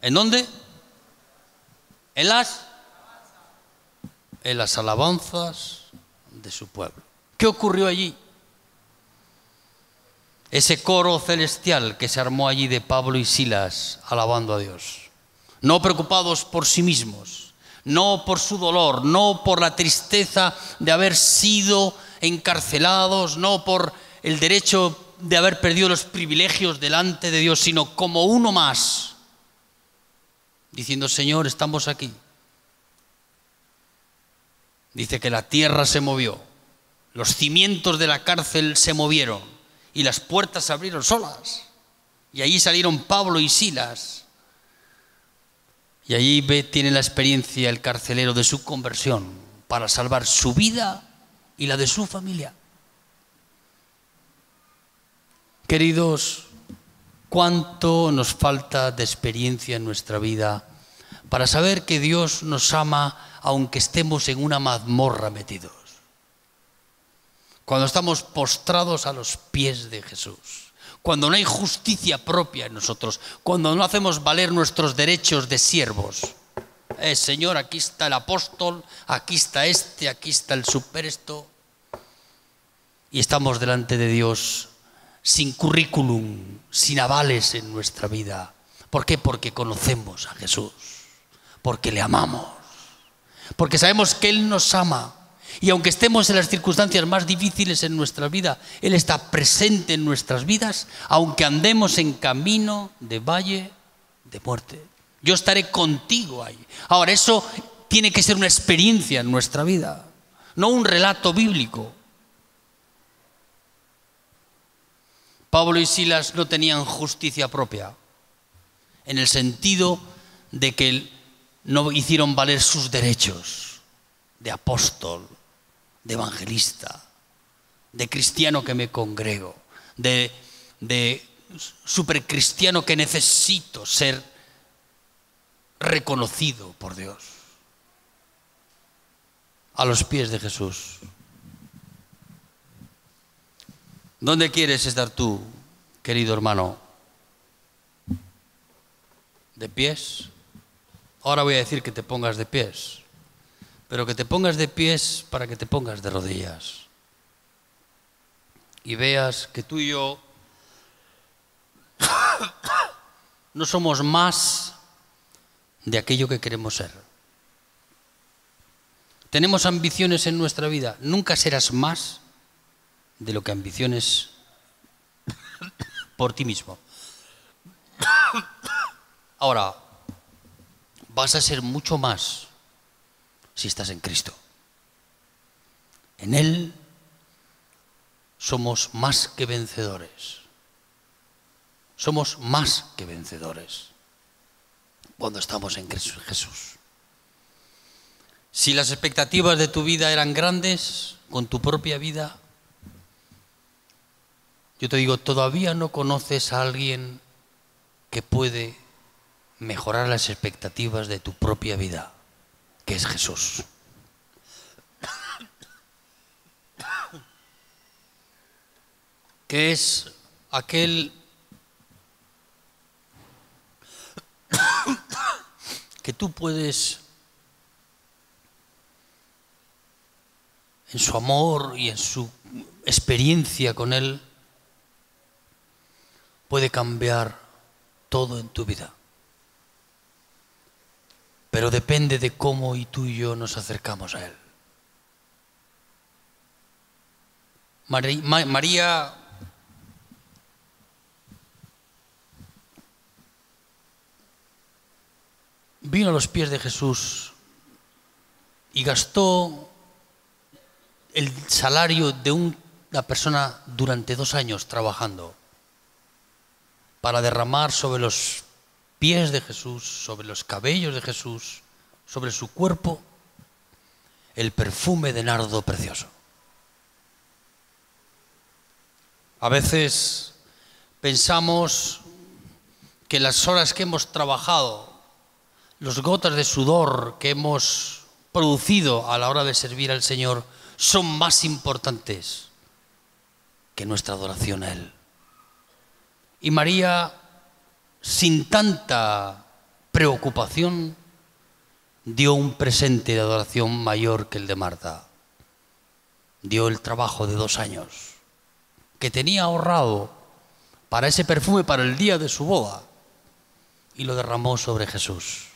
¿En dónde? En las alabanzas de su pueblo. ¿Qué ocurrió allí? Ese coro celestial que se armó allí de Pablo y Silas alabando a Dios. No preocupados por sí mismos, no por su dolor, no por la tristeza de haber sido encarcelados, no por el derecho de haber perdido los privilegios delante de Dios, sino como uno más, diciendo: Señor, estamos aquí. Dice que la tierra se movió, los cimientos de la cárcel se movieron y las puertas se abrieron solas. Y allí salieron Pablo y Silas. Y allí tiene la experiencia el carcelero de su conversión para salvar su vida y la de su familia. Queridos, ¿cuánto nos falta de experiencia en nuestra vida para saber que Dios nos ama aunque estemos en una mazmorra metidos? Cuando estamos postrados a los pies de Jesús, cuando no hay justicia propia en nosotros, cuando no hacemos valer nuestros derechos de siervos. Señor, aquí está el apóstol, aquí está este, aquí está el superesto. Y estamos delante de Dios sin currículum, sin avales en nuestra vida. ¿Por qué? Porque conocemos a Jesús, porque le amamos, porque sabemos que Él nos ama. Y aunque estemos en las circunstancias más difíciles en nuestra vida, Él está presente en nuestras vidas, aunque andemos en camino de valle de muerte. Yo estaré contigo ahí. Ahora, eso tiene que ser una experiencia en nuestra vida, no un relato bíblico. Pablo y Silas no tenían justicia propia, en el sentido de que no hicieron valer sus derechos de apóstol, de evangelista, de cristiano que me congrego, de supercristiano que necesito ser reconocido por Dios. A los pies de Jesús. ¿Dónde quieres estar tú, querido hermano? ¿De pies? Ahora voy a decir que te pongas de pies. Pero que te pongas de pies para que te pongas de rodillas. Y veas que tú y yo no somos más de aquello que queremos ser. Tenemos ambiciones en nuestra vida. Nunca serás más de lo que ambiciones por ti mismo. Ahora, vas a ser mucho más si estás en Cristo. En Él somos más que vencedores. Somos más que vencedores cuando estamos en Jesús. Si las expectativas de tu vida eran grandes con tu propia vida, yo te digo, todavía no conoces a alguien que puede mejorar las expectativas de tu propia vida, que es Jesús. Que es aquel que tú puedes, en su amor y en su experiencia con Él, puede cambiar todo en tu vida. Pero depende de cómo y tú y yo nos acercamos a Él. María vino a los pies de Jesús y gastó el salario de una persona durante 2 años trabajando para derramar sobre los pies de Jesús, sobre los cabellos de Jesús, sobre su cuerpo, el perfume de nardo precioso. A veces pensamos que las horas que hemos trabajado, las gotas de sudor que hemos producido a la hora de servir al Señor son más importantes que nuestra adoración a Él. Y María, sin tanta preocupación, dio un presente de adoración mayor que el de Marta. Dio el trabajo de 2 años que tenía ahorrado para ese perfume para el día de su boda y lo derramó sobre Jesús.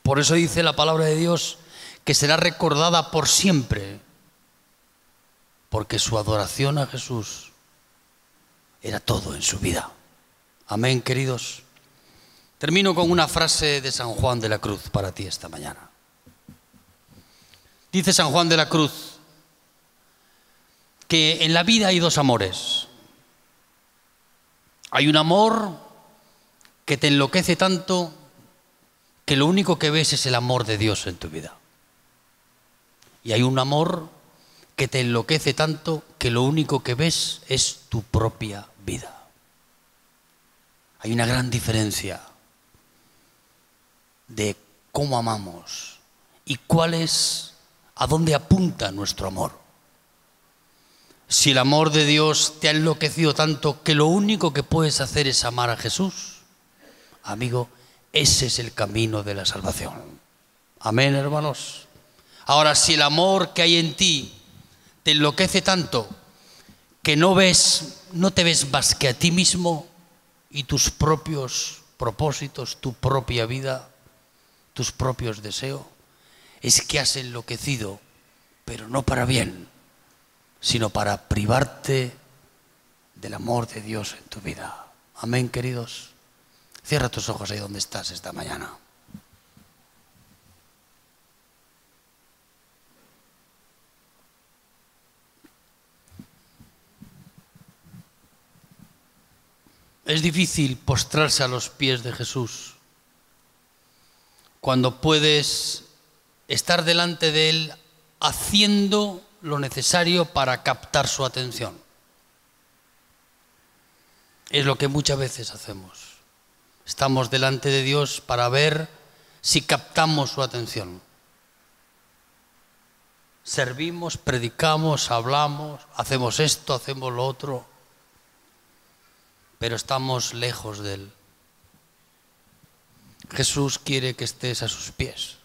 Por eso dice la palabra de Dios que será recordada por siempre, porque su adoración a Jesús era todo en su vida. Amén, queridos. Termino con una frase de San Juan de la Cruz para ti esta mañana. Dice San Juan de la Cruz que en la vida hay 2 amores. Hay un amor que te enloquece tanto que lo único que ves es el amor de Dios en tu vida. Y hay un amor que te enloquece tanto que lo único que ves es tu propia vida. Hay una gran diferencia de cómo amamos y a dónde apunta nuestro amor. Si el amor de Dios te ha enloquecido tanto que lo único que puedes hacer es amar a Jesús, amigo, ese es el camino de la salvación. Amén, hermanos. Ahora, si el amor que hay en ti te enloquece tanto que no te ves más que a ti mismo y tus propios propósitos, tu propia vida, tus propios deseos, es que has enloquecido, pero no para bien, sino para privarte del amor de Dios en tu vida. Amén, queridos. Cierra tus ojos ahí donde estás esta mañana. Es difícil postrarse a los pies de Jesús cuando puedes estar delante de Él haciendo lo necesario para captar su atención. Es lo que muchas veces hacemos. Estamos delante de Dios para ver si captamos su atención. Servimos, predicamos, hablamos, hacemos esto, hacemos lo otro, pero estamos lejos de Él. Jesús quiere que estés a sus pies,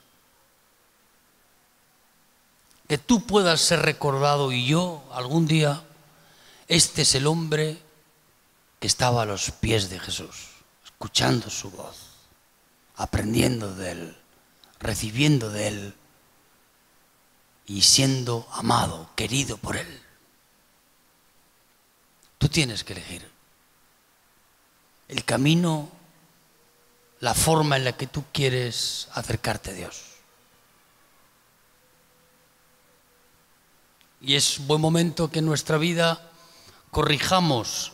que tú puedas ser recordado y yo algún día, este es el hombre que estaba a los pies de Jesús, escuchando su voz, aprendiendo de Él, recibiendo de Él y siendo amado, querido por Él. Tú tienes que elegir el camino, la forma en la que tú quieres acercarte a Dios. Y es buen momento que en nuestra vida corrijamos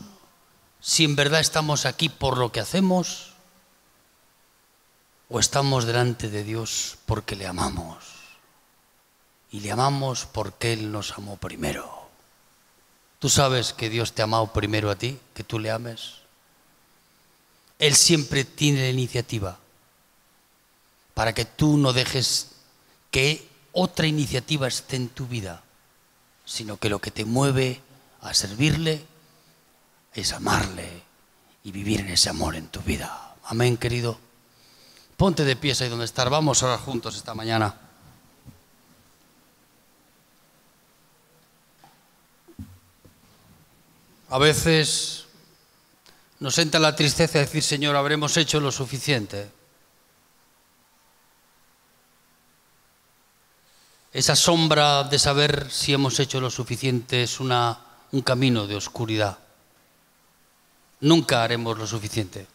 si en verdad estamos aquí por lo que hacemos o estamos delante de Dios porque le amamos. Y le amamos porque Él nos amó primero. ¿Tú sabes que Dios te ha amado primero a ti, que tú le ames? Él siempre tiene la iniciativa para que tú no dejes que otra iniciativa esté en tu vida, sino que lo que te mueve a servirle es amarle y vivir en ese amor en tu vida. Amén, querido. Ponte de pies ahí donde estás. Vamos a orar juntos esta mañana. A veces nos entra la tristeza de decir, Señor, habremos hecho lo suficiente. Esa sombra de saber si hemos hecho lo suficiente es un camino de oscuridad. Nunca haremos lo suficiente.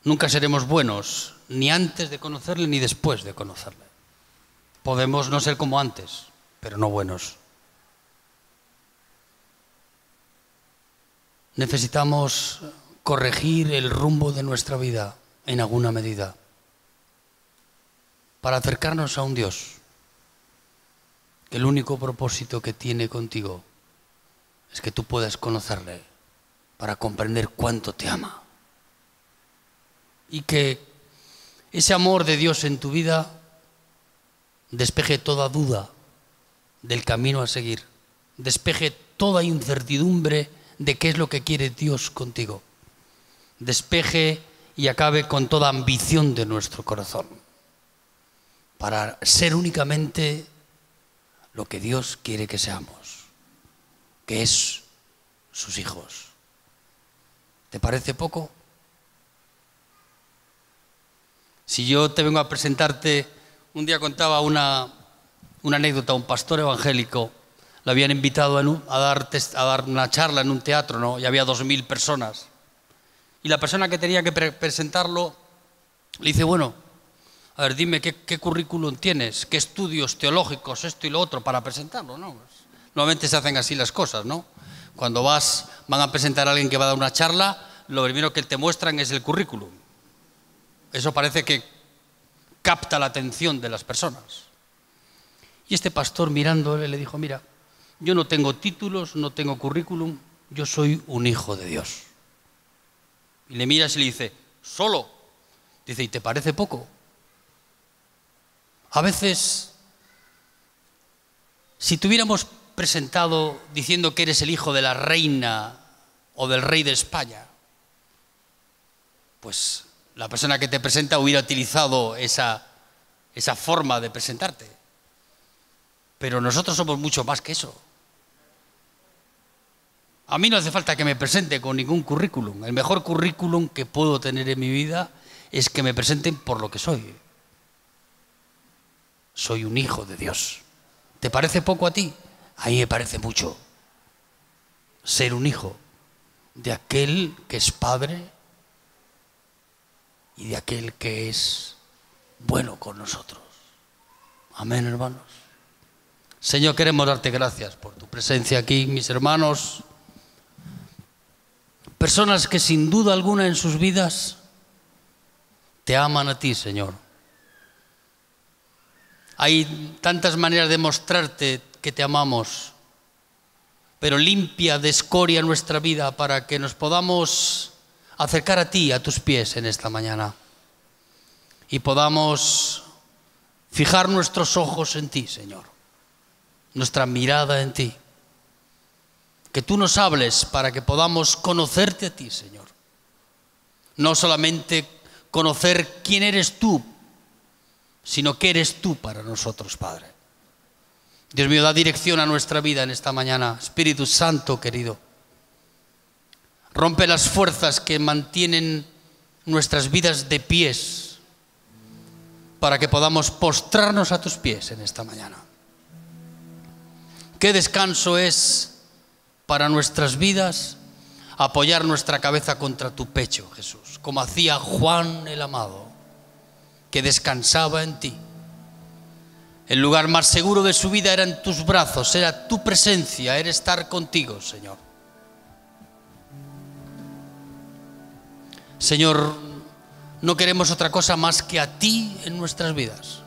Nunca seremos buenos, ni antes de conocerle ni después de conocerle. Podemos no ser como antes, pero no buenos. Necesitamos corregir el rumbo de nuestra vida en alguna medida para acercarnos a un Dios que el único propósito que tiene contigo es que tú puedas conocerle para comprender cuánto te ama. Y que ese amor de Dios en tu vida despeje toda duda del camino a seguir, despeje toda incertidumbre de qué es lo que quiere Dios contigo, despeje y acabe con toda ambición de nuestro corazón para ser únicamente lo que Dios quiere que seamos, que es sus hijos. ¿Te parece poco? Si yo te vengo a presentarte, un día contaba una anécdota, un pastor evangélico, le habían invitado a dar una charla en un teatro, ¿no? Y había 2000 personas. Y la persona que tenía que presentarlo le dice, bueno, a ver, dime qué currículum tienes, qué estudios teológicos, esto y lo otro, para presentarlo, ¿no? Pues, normalmente se hacen así las cosas, ¿no? Cuando van a presentar a alguien que va a dar una charla, lo primero que te muestran es el currículum. Eso parece que capta la atención de las personas. Y este pastor, mirándole, le dijo, mira, yo no tengo títulos, no tengo currículum, yo soy un hijo de Dios. Y le miras y le dice, ¿solo? Dice, ¿y te parece poco? A veces, si te hubiéramos presentado diciendo que eres el hijo de la reina o del rey de España, pues la persona que te presenta hubiera utilizado esa forma de presentarte. Pero nosotros somos mucho más que eso. A mí no hace falta que me presente con ningún currículum. El mejor currículum que puedo tener en mi vida es que me presenten por lo que soy. Soy un hijo de Dios. ¿Te parece poco a ti? A mí me parece mucho. Ser un hijo de aquel que es padre y de aquel que es bueno con nosotros. Amén, hermanos. Señor, queremos darte gracias por tu presencia aquí, mis hermanos. Personas que sin duda alguna en sus vidas te aman a ti, Señor. Hay tantas maneras de mostrarte que te amamos, pero limpia de escoria nuestra vida para que nos podamos acercar a ti, a tus pies en esta mañana, y podamos fijar nuestros ojos en ti, Señor, nuestra mirada en ti. Que tú nos hables para que podamos conocerte a ti, Señor. No solamente conocer quién eres tú, sino qué eres tú para nosotros, Padre. Dios mío, da dirección a nuestra vida en esta mañana. Espíritu Santo, querido, rompe las fuerzas que mantienen nuestras vidas de pies para que podamos postrarnos a tus pies en esta mañana. Qué descanso es para nuestras vidas apoyar nuestra cabeza contra tu pecho, Jesús, como hacía Juan el amado, que descansaba en ti. El lugar más seguro de su vida era en tus brazos, era tu presencia, era estar contigo, Señor. Señor, no queremos otra cosa más que a ti en nuestras vidas.